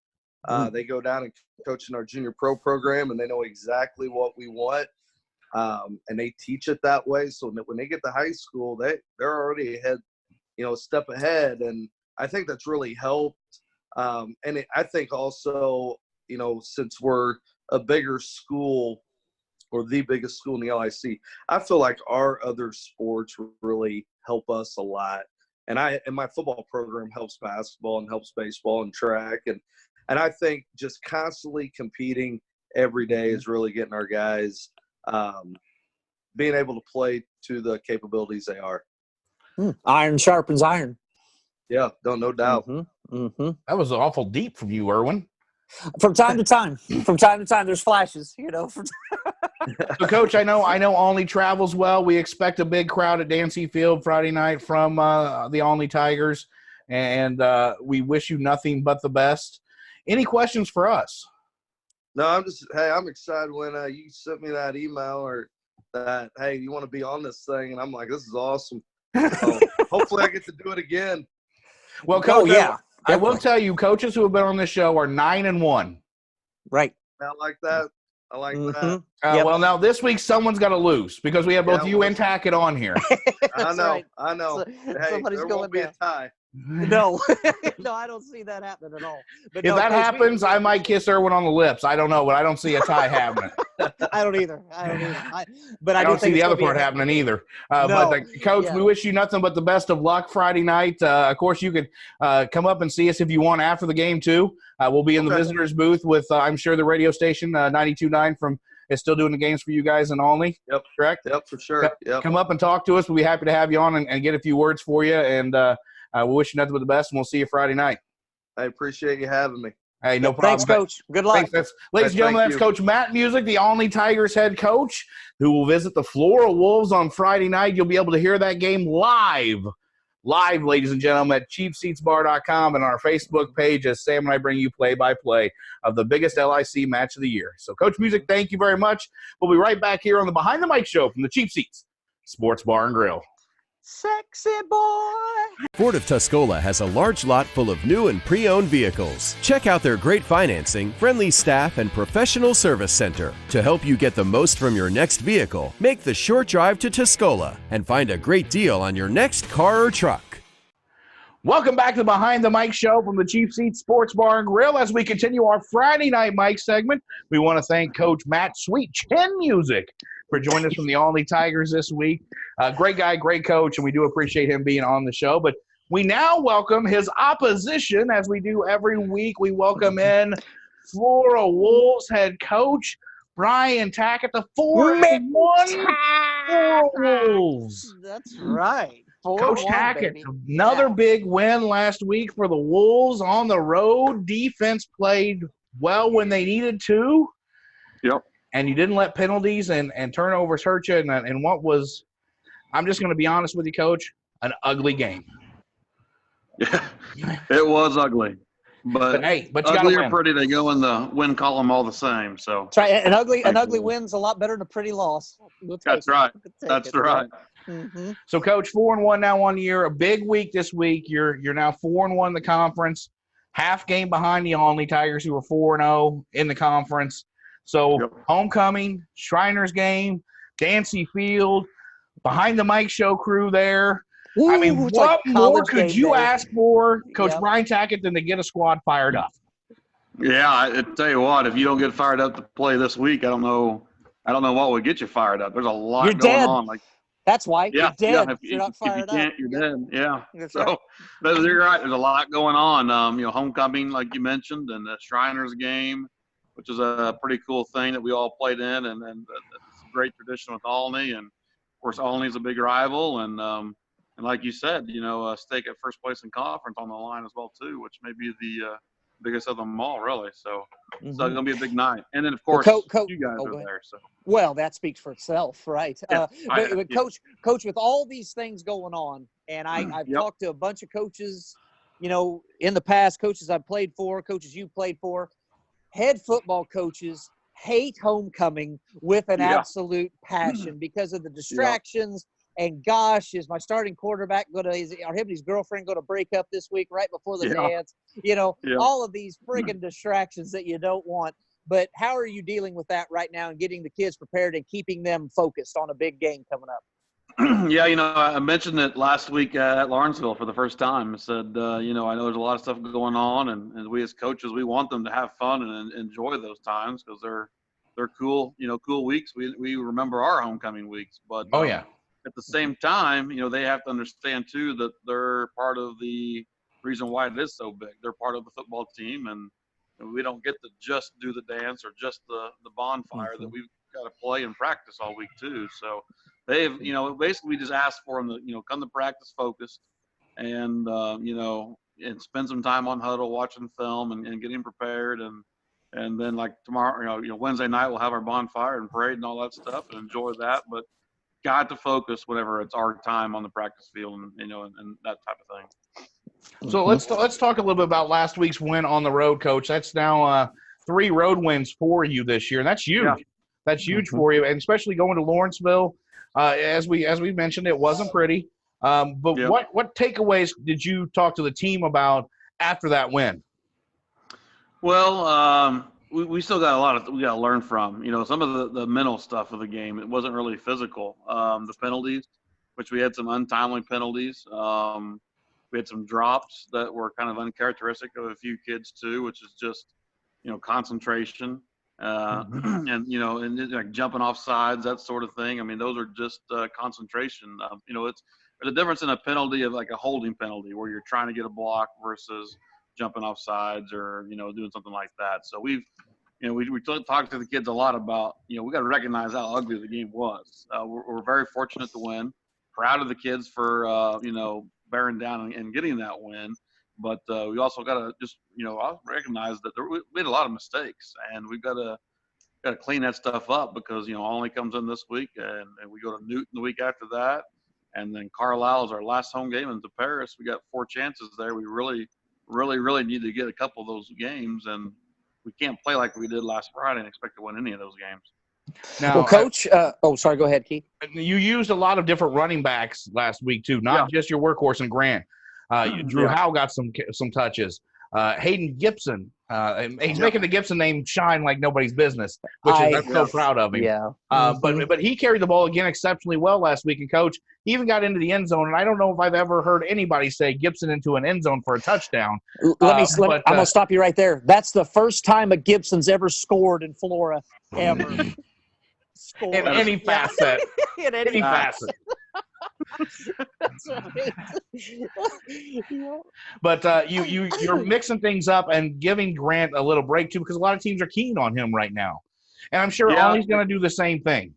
They go down and coach in our junior pro program, and they know exactly what we want. And they teach it that way. So when they get to high school, they're already ahead, you know, a step ahead. And I think that's really helped. I think also, you know, since we're a bigger school or the biggest school in the LIC, I feel like our other sports really help us a lot. And my football program helps basketball and helps baseball and track. And I think just constantly competing every day is really getting our guys being able to play to the capabilities they are. Iron sharpens iron. Yeah, no doubt. That was awful deep from you, Erwin. From time to time, there's flashes, you know. So, Coach, I know Olney travels well. We expect a big crowd at Dancey Field Friday night from the Olney Tigers, and we wish you nothing but the best. Any questions for us? No, I'm excited when you sent me that email or that, hey, you want to be on this thing? And I'm like, this is awesome. So hopefully I get to do it again. Well, Coach, I will tell you, coaches who have been on this show are 9-1. Right. I like that. that. Well, now this week someone's got to lose because we have both you and Tackitt on here. I know. Right. So, hey, there won't be a tie. No, I don't see that happening at all. But if that happens, I might kiss Erwin on the lips. I don't know, but I don't see a tie happening. I don't either. But I don't see the other part happening either. But Coach, we wish you nothing but the best of luck Friday night. Of course, you could come up and see us if you want after the game too. We'll be in the visitors booth with, I'm sure, the radio station 92.9 is still doing the games for you guys in Olney. Yep. Correct? Yep, for sure. Yep. Come up and talk to us. We'll be happy to have you on and get a few words for you. And we wish you nothing but the best, and we'll see you Friday night. I appreciate you having me. Hey, no problem. Thanks, Coach. Good luck. Thanks. Ladies and gentlemen, that's Coach Matt Music, the Olney Tigers head coach, who will visit the Flora Wolves on Friday night. You'll be able to hear that game live, ladies and gentlemen, at cheapseatsbar.com and on our Facebook page as Sam and I bring you play-by-play of the biggest LIC match of the year. So, Coach Music, thank you very much. We'll be right back here on the Behind the Mic show from the Cheap Seats Sports Bar and Grill. Sexy boy. Ford of Tuscola has a large lot full of new and pre-owned vehicles. Check out their great financing, friendly staff, and professional service center. To help you get the most from your next vehicle, make the short drive to Tuscola and find a great deal on your next car or truck. Welcome back to the Behind the Mic show from the Cheap Seats Sports Bar and Grill. As we continue our Friday night mic segment, we want to thank Coach Matt Sweet Chin Music for joining us from the Olney Tigers this week. Great guy, great coach, and we do appreciate him being on the show. But we now welcome his opposition, as we do every week. We welcome in Flora Wolves head coach Brian Tackitt, the 4-1 Flora Wolves. That's right. Coach 4-1, Tackitt, baby. another Yeah. big win last week for the Wolves on the road. Defense played well when they needed to. Yep. And you didn't let penalties and turnovers hurt you. And what was, I'm just going to be honest with you, Coach, an ugly game. Yeah, it was ugly. But hey, but you ugly got to or win. pretty, they go in the win column all the same. So That's right. An ugly win's a lot better than a pretty loss. We'll take that's right. We'll take That's it. right. Mm-hmm. So, Coach, 4-1 now on the year. A big week this week. You're now 4-1 in the conference. Half game behind the Olney Tigers, who were 4-0 in the conference. So, Yep. homecoming, Shriners game, Dancey Field, behind the Mike Show crew there. I mean, Ooh, it's what like more college could game you day. ask for, Coach Yep. Brian Tackitt, than to get a squad fired up? Yeah, I tell you what, if you don't get fired up to play this week, I don't know what would get you fired up. There's a lot You're going dead. on. Like, That's why. yeah, You're dead. If You're not you fired can't, up. you're Yep. dead. Yeah. That's So right. you're right. There's a lot going on. Homecoming, like you mentioned, and the Shriners game, which is a pretty cool thing that we all played in, and it's a great tradition with Olney, and of course Olney's a big rival, and like you said, a stake at first place in conference on the line as well too, which may be the biggest of them all, really. So it's going to be a big night, and then of course you guys are there. So Well, that speaks for itself, right? Yeah, But Coach, with all these things going on, and I've Yep. talked to a bunch of coaches, in the past, coaches I've played for, coaches you've played for, head football coages hate homecoming with an absolute passion because of the distractions. And gosh, is my starting quarterback him and his girlfriend going to break up this week right before the dance? All of these friggin' distractions that you don't want. But how are you dealing with that right now and getting the kids prepared and keeping them focused on a big game coming up? Yeah, I mentioned it last week at Lawrenceville for the first time. I said, I know there's a lot of stuff going on, and we as coaches, we want them to have fun and enjoy those times because they're cool, cool weeks. We remember our homecoming weeks, but at the same time, they have to understand too that they're part of the reason why it is so big. They're part of the football team, and we don't get to just do the dance or just the bonfire that we've got to play and practice all week too. So they've, basically we just asked for them to, come to practice focused and, and spend some time on huddle watching film and getting prepared. And then like tomorrow, Wednesday night, we'll have our bonfire and parade and all that stuff and enjoy that. But got to focus whenever it's our time on the practice field and that type of thing. So let's talk a little bit about last week's win on the road, Coach. That's now 3 road wins for you this year, and that's huge. Yeah. That's huge for you, and especially going to Lawrenceville. As we mentioned, it wasn't pretty. But what takeaways did you talk to the team about after that win? Well, we still got a lot we got to learn from. Some of the mental stuff of the game. It wasn't really physical. The penalties, which we had some untimely penalties. We had some drops that were kind of uncharacteristic of a few kids too, which is just concentration and like jumping off sides, that sort of thing. I mean, those are just concentration. There's a difference in a penalty of like a holding penalty where you're trying to get a block versus jumping off sides or doing something like that. So we talked to the kids a lot about we got to recognize how ugly the game was. We're very fortunate to win. Proud of the kids for bearing down and getting that win, but we also got to just recognize that we made a lot of mistakes, and we've got to clean that stuff up because Olney comes in this week, and we go to Newton the week after that, and then Carlisle is our last home game into Paris. We got 4 chances there. We really need to get a couple of those games, and we can't play like we did last Friday and expect to win any of those games. Now, Coach, sorry, go ahead, Keith. You used a lot of different running backs last week too, not just your workhorse and Grant. Drew Howe got some touches. Hayden Gibson, he's making the Gibson name shine like nobody's business, which I'm so proud of him. Yeah. But he carried the ball again exceptionally well last week, and Coach, he even got into the end zone. And I don't know if I've ever heard anybody say Gibson into an end zone for a touchdown. I'm gonna stop you right there. That's the first time a Gibson's ever scored in Flora ever. In any facet. In any facet. That's amazing. But you're mixing things up and giving Grant a little break too, because a lot of teams are keen on him right now, and I'm sure Olney's going to do the same thing.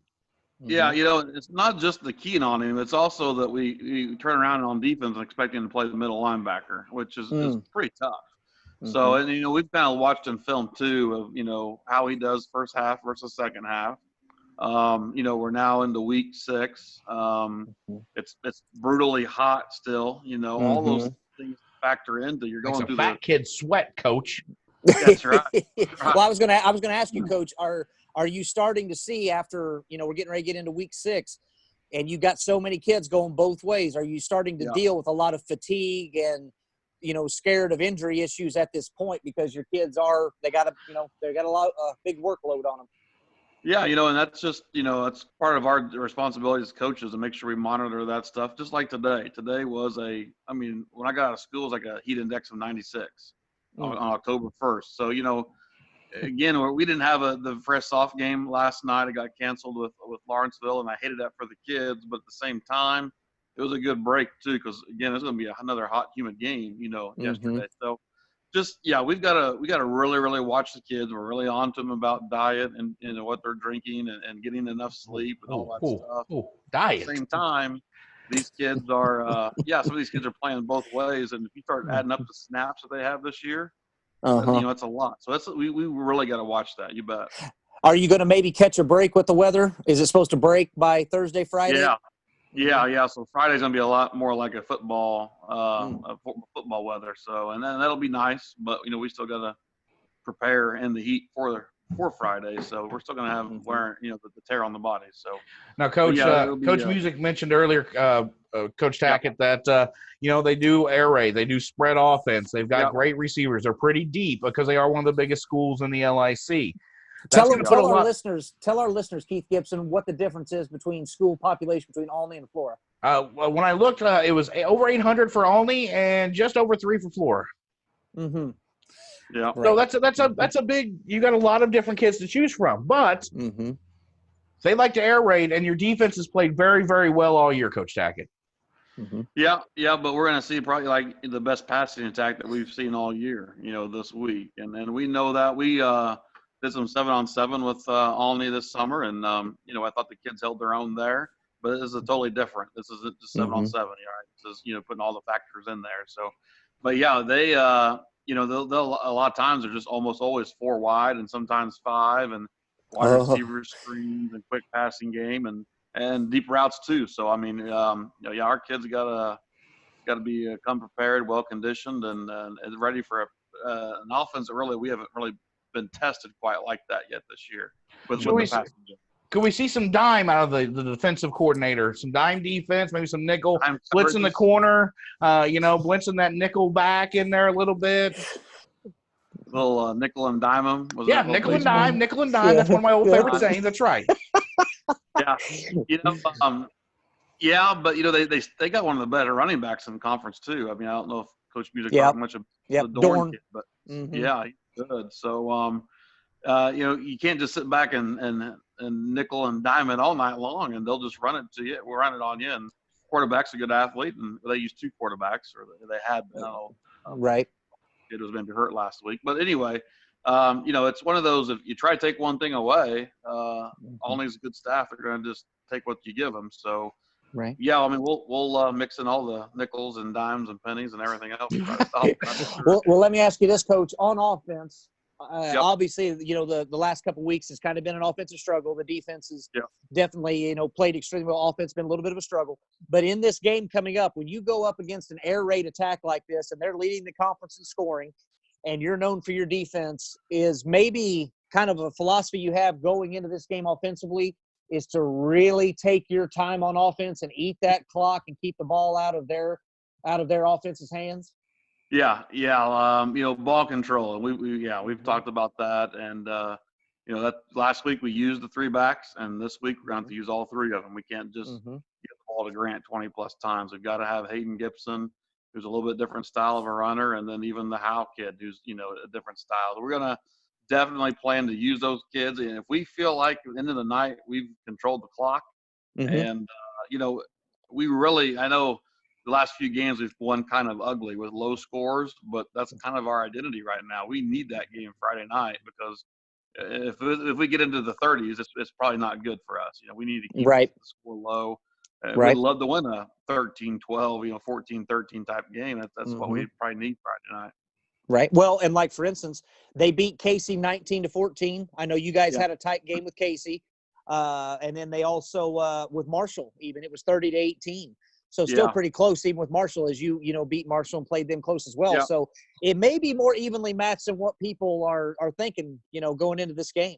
Yeah, it's not just the keying on him. It's also that we turn around on defense and expect him to play the middle linebacker, which is pretty tough. So, and, we've kind of watched him film, too, of, how he does first half versus second half. We're now into week 6. It's brutally hot still, all those things factor into you're going through fat kid sweat, Coach. That's right. Well, I was gonna ask you, Coach, are you starting to see after, we're getting ready to get into week 6 and you got so many kids going both ways, are you starting to deal with a lot of fatigue and, scared of injury issues at this point because your kids they got a big workload on them? Yeah, and that's just, it's part of our responsibility as coaches to make sure we monitor that stuff. Just like today. Today was when I got out of school, it was like a heat index of 96 on October 1st. So, again, we didn't have the fresh soft game last night. It got canceled with Lawrenceville, and I hated that for the kids. But at the same time, it was a good break, too, because, again, it's going to be another hot, humid game, yesterday. So, we've got to really, really watch the kids. We're really on to them about diet and what they're drinking and getting enough sleep and all that stuff. Diet. At the same time, these kids are some of these kids are playing both ways. And if you start adding up the snaps that they have this year, it's a lot. So we really got to watch that. You bet. Are you going to maybe catch a break with the weather? Is it supposed to break by Thursday, Friday? Yeah. So Friday's gonna be a lot more like a football weather. So, and then that'll be nice, but we still gotta prepare in the heat for Friday. So we're still gonna have wearing the tear on the body. So now, Coach, Coach Music mentioned earlier, Coach Tackitt, that they do air raid, they do spread offense. They've got great receivers. They're pretty deep because they are one of the biggest schools in the LIC. Tell our listeners, Keith Gibson, what the difference is between school population between Olney and Flora. When I looked, it was over 800 for Olney and just over 3 for Flora. Yeah. So that's a big. You got a lot of different kids to choose from, but they like to air raid, and your defense has played very, very well all year, Coach Tackitt. Yeah, but we're going to see probably like the best passing attack that we've seen all year, this week, and we know that we did some 7-on-7 with Olney this summer, and I thought the kids held their own there. But this is totally different. This isn't just 7-on-7, right? This is putting all the factors in there. So, but yeah, they they'll a lot of times they're just almost always 4 wide and sometimes 5 and wide receiver screens and quick passing game and deep routes too. So our kids got to be come prepared, well conditioned, and ready for an offense that really we haven't really been tested quite like that yet this year. Could we see some dime out of the defensive coordinator? Some dime defense, maybe some nickel, blitz in the corner, blitzing that nickel back in there a little bit. Little nickel and dime them. Nickel and dime. Yeah. That's one of my old favorite sayings. That's right. But they got one of the better running backs in the conference too. I don't know if Coach Music talked much about the Dorn kid, but he's good. So you can't just sit back and nickel and dime it all night long, and they'll just run it to you. We'll run it on you. And quarterback's a good athlete, and they use 2 quarterbacks, or they had. Right. It was maybe hurt last week, but anyway, it's one of those. If you try to take one thing away, Olney's a good staff. They're going to just take what you give them. So. Right. Yeah, we'll mix in all the nickels and dimes and pennies and everything else. Well, let me ask you this, Coach. On offense, obviously, the last couple of weeks has kind of been an offensive struggle. The defense has definitely, played extremely well. Offense been a little bit of a struggle. But in this game coming up, when you go up against an air raid attack like this, and they're leading the conference in scoring, and you're known for your defense, is maybe kind of a philosophy you have going into this game offensively is to really take your time on offense and eat that clock and keep the ball out of their offense's hands? Yeah. Ball control. And we've talked about that. And, that last week we used the 3 backs, and this week we're going to have to use all 3 of them. We can't just get the ball to Grant 20-plus times. We've got to have Hayden Gibson, who's a little bit different style of a runner, and then even the Howe kid, who's, a different style. We're going to definitely plan to use those kids. And if we feel like at the end of the night we've controlled the clock, and, we really – I know the last few games we've won kind of ugly with low scores, but that's kind of our identity right now. We need that game Friday night because if we get into the 30s, it's probably not good for us. We need to keep Right. the score low. Right. We'd love to win a 13-12, 14-13 type game. That's what we probably need Friday night. Right. Well, and like, for instance, they beat Casey 19-14. I know you guys had a tight game with Casey. And then they also, with Marshall, even, it was 30-18. So still pretty close, even with Marshall, as you beat Marshall and played them close as well. Yeah. So it may be more evenly matched than what people are thinking, going into this game.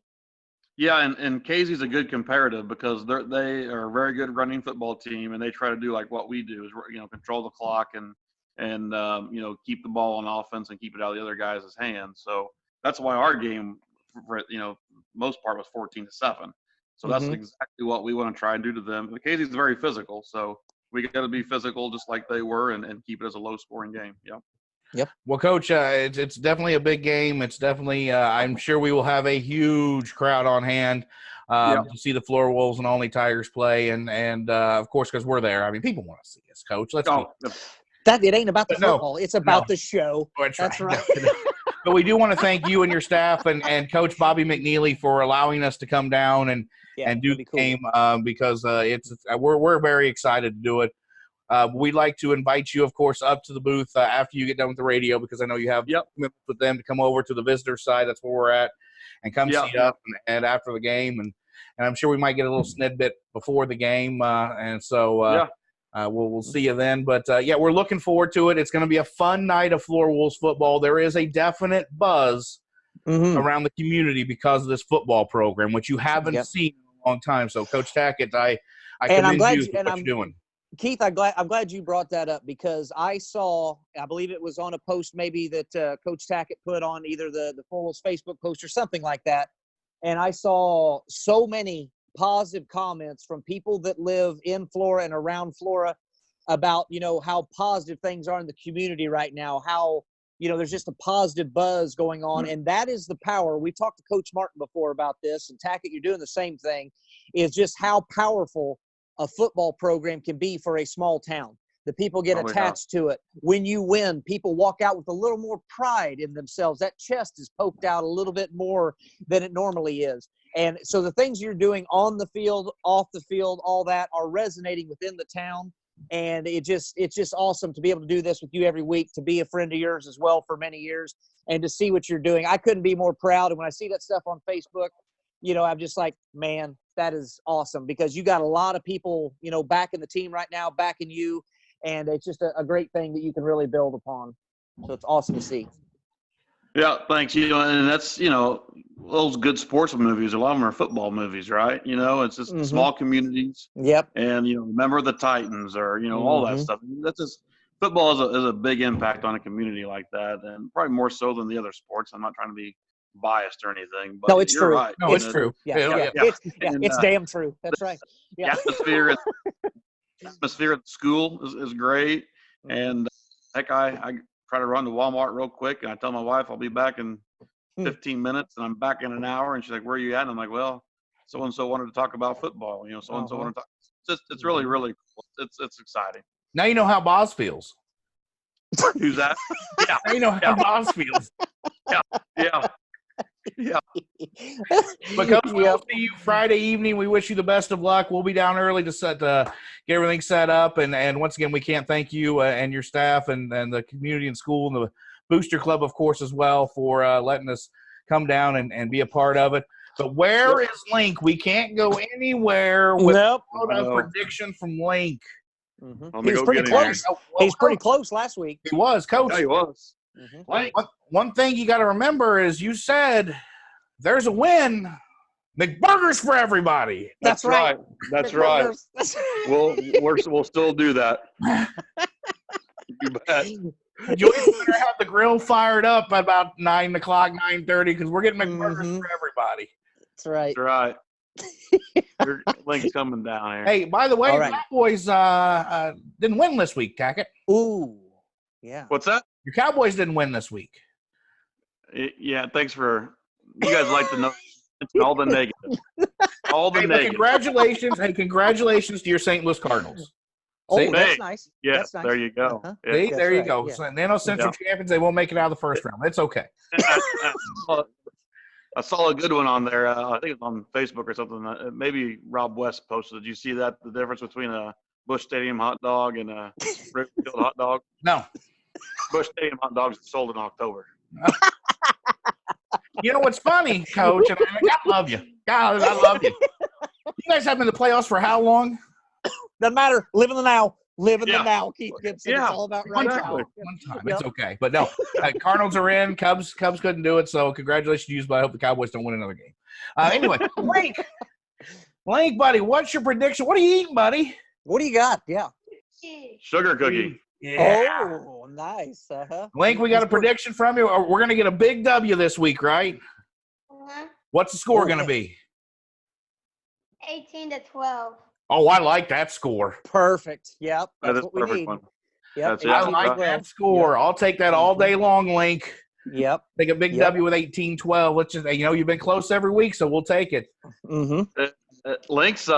Yeah, and Casey's a good comparative because they are a very good running football team, and they try to do like what we do is control the clock and keep the ball on offense and keep it out of the other guys' hands. So that's why our game, for most part, was 14-7. So that's exactly what we want to try and do to them. But Casey's very physical, so we got to be physical just like they were and keep it as a low-scoring game. Yeah. Yep. Well, Coach, it's definitely a big game. It's definitely I'm sure we will have a huge crowd on hand to see the Flora Wolves and Olney Tigers play, and of course, because we're there. I mean, people want to see us, Coach. Let's go. That it ain't about the football. It's about the show. That's right. But we do want to thank you and your staff and Coach Bobby McNeely for allowing us to come down and do the game because we're very excited to do it. We'd like to invite you, of course, up to the booth after you get done with the radio because I know you have commitments with them to come over to the visitor side. That's where we're at, and come see us and after the game. And I'm sure we might get a little snippet before the game. And so we'll see you then. But, we're looking forward to it. It's going to be a fun night of Flora Wolves football. There is a definite buzz around the community because of this football program, which you haven't seen in a long time. So, Coach Tackitt, I commend you for what you're doing. Keith, I'm glad you brought that up because I saw, I believe it was on a post maybe that Coach Tackitt put on either the Flora Facebook post or something like that. And I saw so many positive comments from people that live in Flora and around Flora about, how positive things are in the community right now, how, there's just a positive buzz going on. And that is the power. We've talked to Coach Martin before about this, and Tackitt, you're doing the same thing, is just how powerful a football program can be for a small town. The people get attached to it. When you win, people walk out with a little more pride in themselves. That chest is poked out a little bit more than it normally is. And so the things you're doing on the field, off the field, all that are resonating within the town. And it's just awesome to be able to do this with you every week, to be a friend of yours as well for many years, and to see what you're doing. I couldn't be more proud. And when I see that stuff on Facebook, I'm just like, man, that is awesome because you got a lot of people, backing the team right now, backing you. And it's just a great thing that you can really build upon. So it's awesome to see. Yeah, thanks. And that's, those good sports movies, a lot of them are football movies, right? It's just small communities. Yep. And, remember the Titans or, all that stuff. That's just football is a big impact on a community like that. And probably more so than the other sports. I'm not trying to be biased or anything, but no, it's you're true. right. No, it's true. It's damn true. That's right. Yeah. The atmosphere at the school is great. And heck, I try to run to Walmart real quick, and I tell my wife I'll be back in 15 minutes, and I'm back in an hour. And she's like, "Where are you at?" And I'm like, "Well, so and so wanted to talk about football. So and so wanted to talk." It's really really cool. It's exciting. Now you know how Boz feels. Who's that? Yeah. Now you know how Boz feels. Yeah. But Coach, we'll see you Friday evening. We wish you the best of luck. We'll be down early to get everything set up. And once again, we can't thank you and your staff and the community and school and the Booster Club, of course, as well for letting us come down and be a part of it. But where is Link? We can't go anywhere without a prediction from Link. He was pretty close. He's pretty close last week. He was, Coach. Yeah, he was. One thing you got to remember is you said there's a win. McBurgers for everybody. That's right. That's right. We'll still do that. You bet. Joyce better have the grill fired up by about 9 o'clock, 9:30, because we're getting McBurgers for everybody. That's right. That's right. Your Link's coming down here. Hey, by the way, Cowboys didn't win this week, Tackitt. Ooh, yeah. What's that? Your Cowboys didn't win this week. Yeah, thanks for – you guys like to know all the negatives. All the negatives. Congratulations to your St. Louis Cardinals. Oh, that's nice. Yeah, that's nice. there you go. Uh-huh. Yeah. See, there you go. Yeah. So, Nano Central champions, they won't make it out of the first round. It's okay. I saw a good one on there. I think it's on Facebook or something. Maybe Rob West posted. Did you see that? The difference between a Busch Stadium hot dog and a Rickfield hot dog? No. Busch Stadium hot dogs are sold in October. You know what's funny, Coach? And I love you. God, I love you. You guys have been in the playoffs for how long? Doesn't matter. Live in the now. Live in the now, Keith Gibson. Yeah. It's all about right now. One time. It's okay. But no, Cardinals are in. Cubs couldn't do it, so congratulations to you, but I hope the Cowboys don't win another game. Anyway, Link, buddy, what's your prediction? What are you eating, buddy? What do you got? Yeah. Sugar cookie. Yeah. Oh, nice. Uh-huh. Link, we got a prediction from you. We're going to get a big W this week, right? What's the score going to be? 18-12. Oh, I like that score. Perfect. Yep. That That's is what we perfect need. one. Yep. That's it. I like that score. I'll take that all day long, Link. Yep. Take a big W with 18-12. Let's just, you've been close every week, so we'll take it. Mm-hmm. Link's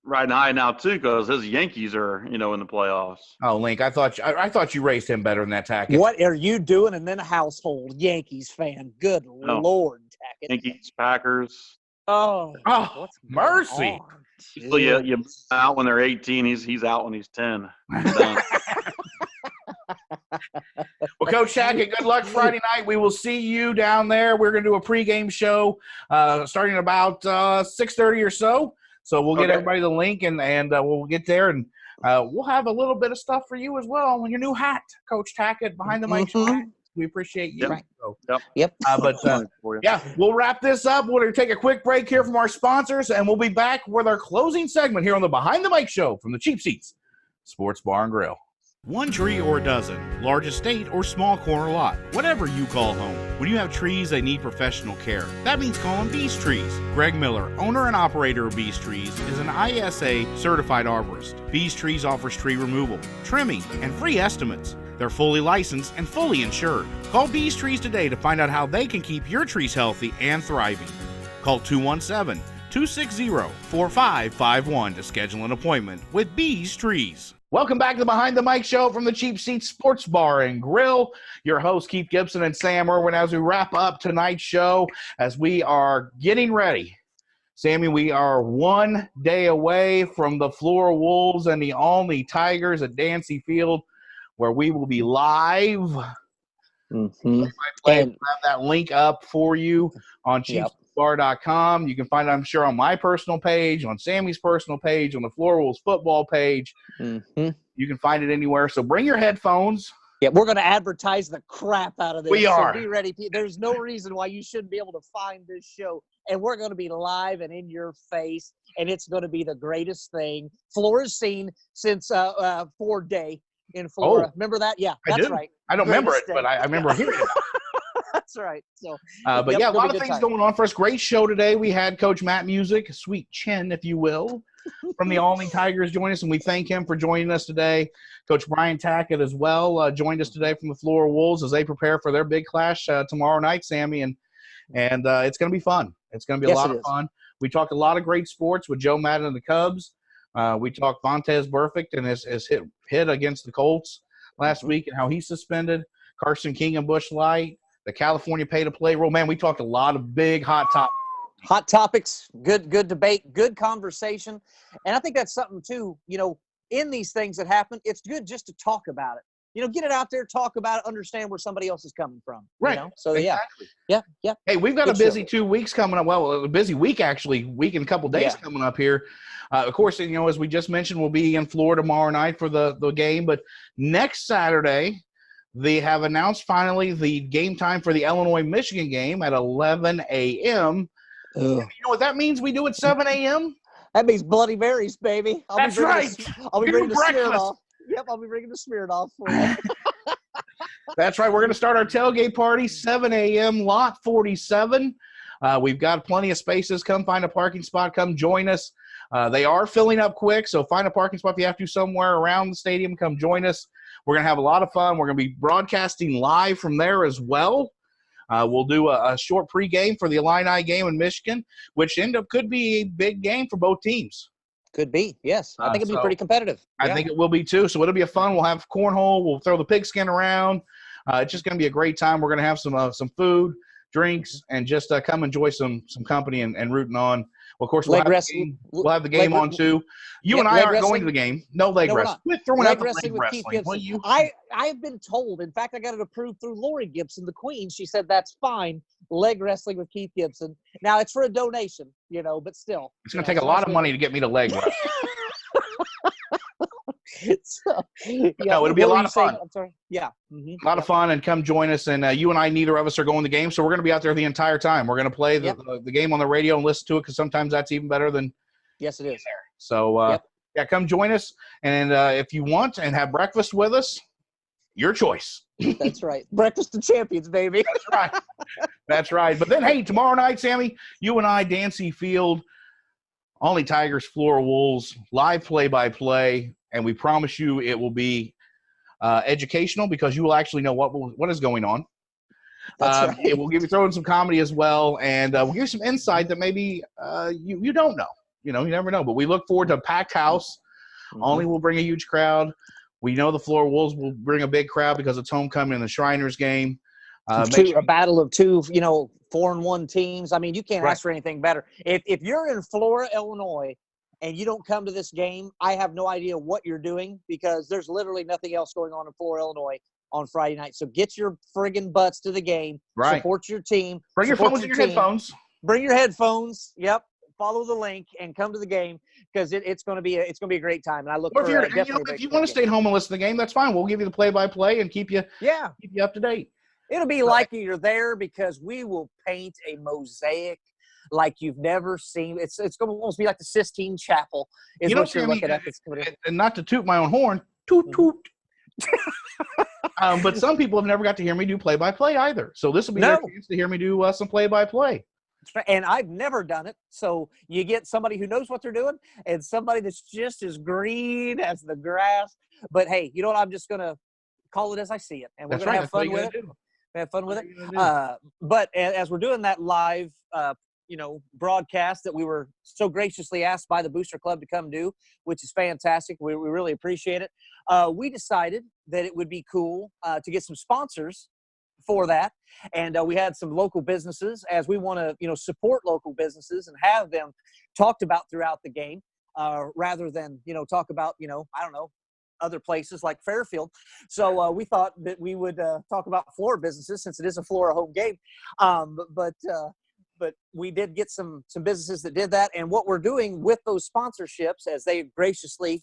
riding high now too because his Yankees are in the playoffs. Oh, Link, I thought you raised him better than that, Tackitt. What are you doing in the household, Yankees fan? Good Lord, Tackitt. Yankees, Packers. Oh, what's mercy. going on? So you out when they're 18. He's out when he's 10. Well, Coach Tackitt, good luck Friday night. We will see you down there. We're going to do a pregame show starting about 6:30 or so. So we'll get everybody the link, and we'll get there, and we'll have a little bit of stuff for you as well on your new hat, Coach Tackitt, behind the mic. We appreciate you. Yep. So, Yep. We'll wrap this up. We're going to take a quick break here from our sponsors, and we'll be back with our closing segment here on the Behind the Mic Show from the Cheap Seats Sports Bar and Grill. One tree or a dozen, large estate or small corner lot, whatever you call home. When you have trees that need professional care, that means calling Beast Trees. Greg Miller, owner and operator of Beast Trees, is an ISA certified arborist. Beast Trees offers tree removal, trimming, and free estimates. They're fully licensed and fully insured. Call Beast Trees today to find out how they can keep your trees healthy and thriving. Call 217-260-4551 to schedule an appointment with Beast Trees. Welcome back to the Behind the Mic Show from the Cheap Seats Sports Bar and Grill. Your hosts, Keith Gibson and Sam Erwin, as we wrap up tonight's show, as we are getting ready. Sammy, we are 1 day away from the Flora Wolves and the Olney Tigers at Dancey Field, where we will be live. Mm-hmm. We'll have that link up for you on cheapseatsbar.com. You can find it, I'm sure, on my personal page, on Sammy's personal page, on the Flora Wolves football page. Mm-hmm. You can find it anywhere. So bring your headphones. Yeah, we're going to advertise the crap out of this. We are. So be ready. There's no reason why you shouldn't be able to find this show. And we're going to be live and in your face, and it's going to be the greatest thing Flora's seen since Ford Day in Flora. Oh, Remember that? Yeah, that's right. I don't remember it, but I remember hearing it. That's right. So, a lot of things going on for us. Great show today. We had Coach Matt Music, Sweet Chin, if you will, from the Olney Tigers join us, and we thank him for joining us today. Coach Brian Tackitt as well joined us today from the Flora Wolves as they prepare for their big clash tomorrow night, Sammy, and it's going to be fun. It's going to be a lot of fun. We talked a lot of great sports with Joe Maddon and the Cubs. We talked Vontaze Burfict and his hit against the Colts last week and how he's suspended. Carson King and Busch Light, the California pay-to-play rule. Man, we talked a lot of big hot topics. Hot topics, good debate, good conversation. And I think that's something, too, in these things that happen, it's good just to talk about it. Get it out there, talk about it, understand where somebody else is coming from. Right. So, exactly. Yeah. Hey, we've got a busy 2 weeks coming up. Well, a busy week, actually, week and a couple days coming up here. Of course, as we just mentioned, we'll be in Florida tomorrow night for the game. But next Saturday, they have announced finally the game time for the Illinois-Michigan game at 11 a.m. You know what that means? We do at 7 a.m.? That means Bloody Marys, baby. That's right. I'll be bringing the Smirnoff. Yep, I'll be bringing the Smirnoff for you. That's right. We're going to start our tailgate party, 7 a.m., lot 47. We've got plenty of spaces. Come find a parking spot. Come join us. They are filling up quick, so find a parking spot if you have to somewhere around the stadium. Come join us. We're going to have a lot of fun. We're going to be broadcasting live from there as well. We'll do a short pregame for the ILLINI game in Michigan, which could be a big game for both teams. Could be, yes. I think it'll be pretty competitive. I think it will be too. So it'll be a fun. We'll have cornhole. We'll throw the pigskin around. It's just going to be a great time. We're going to have some food, drinks, and just come enjoy some company and rooting on. Well, of course, we'll have the game on too. You and I aren't going to the game. No leg wrestling. We're throwing out the leg wrestling. Well, I've been told. In fact, I got it approved through Lori Gibson, the Queen. She said that's fine. Leg wrestling with Keith Gibson. Now it's for a donation, but still, it's going to take a lot of money to get me to leg wrestle. No, it'll be a lot of fun. I'm sorry. Yeah. A lot of fun, and come join us. And you and I, neither of us are going to the game, so we're going to be out there the entire time. We're going to play the game on the radio and listen to it, because sometimes that's even better than yes, it is. There. So come join us, and if you want and have breakfast with us, your choice. That's right. Breakfast of Champions, baby. That's right. That's right. But then, hey, tomorrow night, Sammy, you and I, Dancey Field, Olney Tigers, Flora Wolves, live play-by-play. And we promise you it will be educational, because you will actually know what is going on. That's right. It will throw in some comedy as well, and we'll give you some insight that maybe you don't know. You never know. But we look forward to a packed house. Mm-hmm. Olney will bring a huge crowd. We know the Flora Wolves will bring a big crowd because it's homecoming in the Shriners game. A battle of two, 4-1 teams. I mean, you can't ask for anything better. If you're in Flora, Illinois, and you don't come to this game, I have no idea what you're doing, because there's literally nothing else going on in Flora, Illinois on Friday night. So get your friggin' butts to the game. Right. Support your team. Bring your phones and your headphones. Bring your headphones. Yep. Follow the link and come to the game, because it's going to be a great time. And I look forward to if you want to stay at home and listen to the game, that's fine. We'll give you the play-by-play and keep you up to date. It'll be like you're there, because we will paint a mosaic like you've never seen. It's going to almost be like the Sistine Chapel is what you're looking at. And not to toot my own horn, toot, toot. But some people have never got to hear me do play-by-play either. So this will be their chance to hear me do some play-by-play. And I've never done it. So you get somebody who knows what they're doing and somebody that's just as green as the grass. But, hey, you know what? I'm just going to call it as I see it. And we're going to have fun with it. Have fun with it. But as we're doing that live broadcast that we were so graciously asked by the Booster Club to come do, which is fantastic. We really appreciate it. We decided that it would be cool to get some sponsors for that. And we had some local businesses, as we want to, support local businesses and have them talked about throughout the game, rather than, talk about, I don't know, other places like Fairfield. So we thought that we would talk about Flora businesses, since it is a Flora home game. But we did get some businesses that did that. And what we're doing with those sponsorships, as they graciously,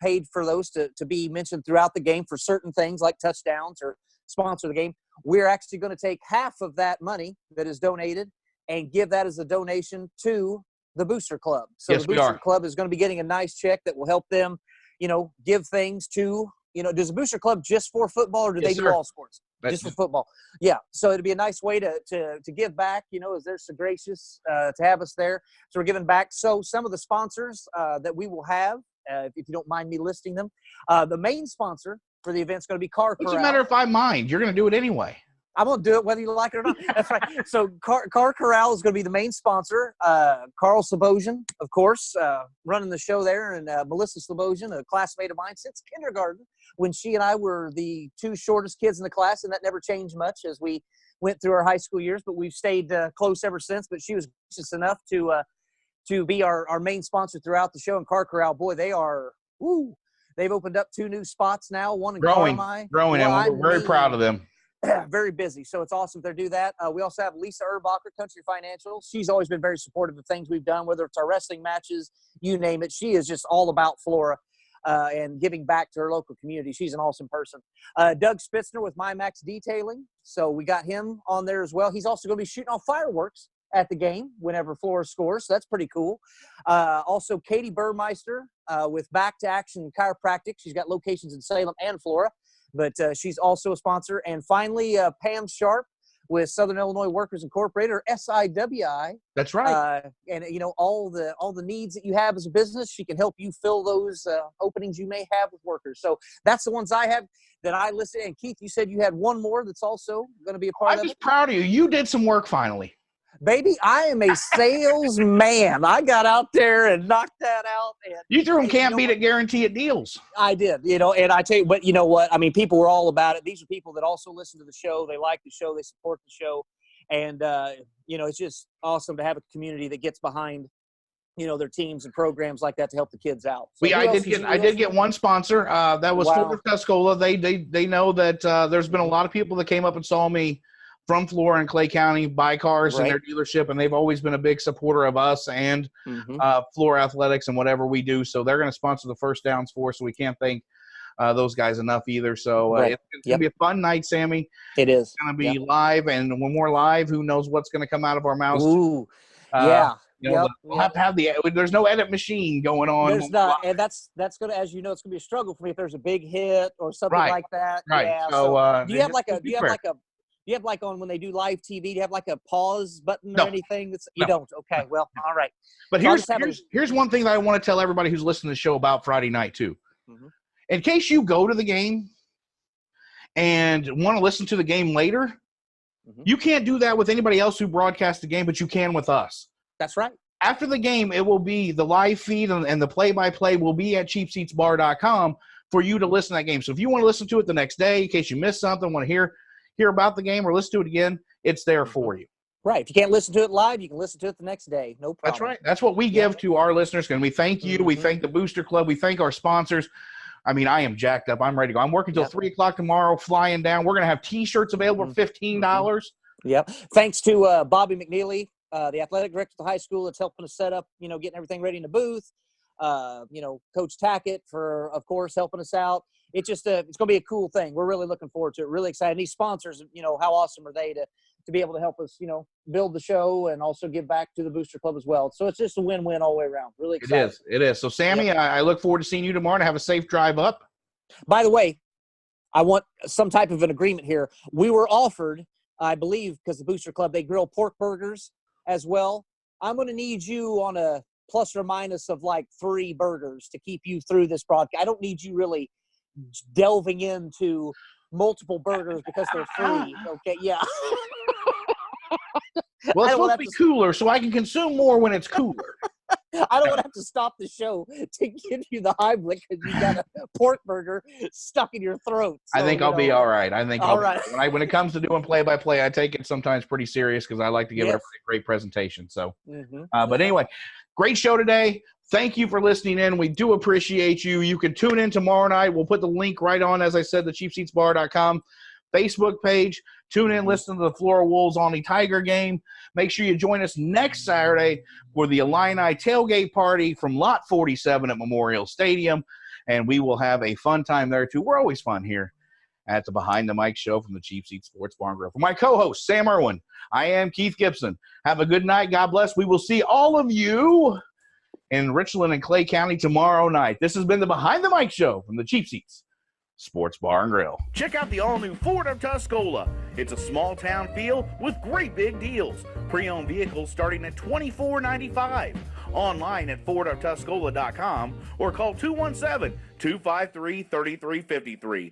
paid for those to be mentioned throughout the game for certain things like touchdowns or sponsor the game, we're actually going to take half of that money that is donated and give that as a donation to the Booster Club. So the Booster Club is going to be getting a nice check that will help them, give things to, does the Booster Club just for football, or do they do all sports? Just for football. Yeah. So it'd be a nice way to give back, as they're so gracious to have us there. So we're giving back. So some of the sponsors that we will have, if you don't mind me listing them, the main sponsor for the event is going to be Car Corral. What's the matter if I mind? You're going to do it anyway. I'm going to do it whether you like it or not. That's right. So Car Corral is going to be the main sponsor. Carl Slobosian, of course, running the show there, and Melissa Slobosian, a classmate of mine since kindergarten, when she and I were the two shortest kids in the class, and that never changed much as we went through our high school years, but we've stayed close ever since. But she was gracious enough to be our main sponsor throughout the show. And Car Corral, boy, they are, they've opened up 2 new spots now, one in growing, Carmi. And we're very proud of them. Very busy. So it's awesome if they do that. We also have Lisa Erbacher, Country Financial. She's always been very supportive of things we've done, whether it's our wrestling matches, you name it. She is just all about Flora and giving back to her local community. She's an awesome person. Doug Spitzner with MyMax Detailing. So we got him on there as well. He's also going to be shooting off fireworks at the game whenever Flora scores. So that's pretty cool. Also, Katie Burmeister with Back to Action Chiropractic. She's got locations in Salem and Flora, but she's also a sponsor. And finally, Pam Sharp with Southern Illinois Workers Incorporated, or SIWI. That's right. And all the needs that you have as a business, she can help you fill those openings you may have with workers. So that's the ones I have that I listed. And Keith, you said you had one more that's also going to be a part of it. I'm just proud of you. You did some work finally. Baby, I am a salesman. I got out there and knocked that out. And you threw them can't beat it, guarantee it deals. I did, and I tell you, but you know what? I mean, people were all about it. These are people that also listen to the show. They like the show. They support the show. And, it's just awesome to have a community that gets behind, their teams and programs like that to help the kids out. So I did get one sponsor. That was Wow. Flora Tuscola. They know that there's been a lot of people that came up and saw me from Flora and Clay County buy cars in their dealership, and they've always been a big supporter of us and Flora Athletics and whatever we do. So they're going to sponsor the first downs for us, so we can't thank those guys enough either. So it's going to be a fun night, Sammy. It is. It's going to be live, and when we're live, who knows what's going to come out of our mouths. Ooh, we'll have to have there's no edit machine going on. There's not, and that's going to, as you know, it's going to be a struggle for me if there's a big hit or something like that. Right. Yeah. So, do you have like on when they do live TV? Do you have like a pause button or anything? You don't. Okay. Well, all right. But here's one thing that I want to tell everybody who's listening to the show about Friday night too. Mm-hmm. In case you go to the game and want to listen to the game later, you can't do that with anybody else who broadcasts the game, but you can with us. That's right. After the game, it will be the live feed and the play-by-play will be at cheapseatsbar.com for you to listen to that game. So if you want to listen to it the next day, in case you missed something, want to hear about the game or listen to it again, it's there for you. Right. If you can't listen to it live, you can listen to it the next day. No problem. That's right. That's what we give to our listeners. And we thank you. We thank the Booster Club. We thank our sponsors. I mean, I am jacked up. I'm ready to go. I'm working till 3 o'clock tomorrow, flying down. We're going to have T-shirts available for $15. Yep. Thanks to Bobby McNeely, the athletic director of the high school, that's helping us set up, getting everything ready in the booth. Coach Tackitt for, of course, helping us out. It's just it's going to be a cool thing. We're really looking forward to it. Really excited. These sponsors, how awesome are they to be able to help us, build the show and also give back to the Booster Club as well. So it's just a win-win all the way around. Really excited. It is. So, Sammy, I look forward to seeing you tomorrow and have a safe drive up. By the way, I want some type of an agreement here. We were offered, I believe, because the Booster Club, they grill pork burgers as well. I'm going to need you on a plus or minus of like 3 burgers to keep you through this broadcast. I don't need you really delving into multiple burgers because they're free. Okay, yeah. Well, it's supposed to be cooler, so I can consume more when it's cooler. I don't want to have to stop the show to give you the Heimlich because you got a pork burger stuck in your throat. So, I think I'll be all right. I think all right. When it comes to doing play-by-play, I take it sometimes pretty serious because I like to give everybody a great presentation. So, but anyway, great show today. Thank you for listening in. We do appreciate you. You can tune in tomorrow night. We'll put the link right on, as I said, the cheapseatsbar.com Facebook page. Tune in, listen to the Flora Wolves Olney Tiger game. Make sure you join us next Saturday for the ILLINI tailgate party from Lot 47 at Memorial Stadium, and we will have a fun time there too. We're always fun here at the Behind the Mic show from the Cheap Seat Sports Bar and Grill. For my co-host, Sam Erwin, I am Keith Gibson. Have a good night. God bless. We will see all of you in Richland and Clay County tomorrow night. This has been the Behind the Mic show from the Cheap Seats Sports Bar and Grill. Check out the all-new Ford of Tuscola. It's a small-town feel with great big deals. Pre-owned vehicles starting at $24.95. Online at FordofTuscola.com or call 217-253-3353.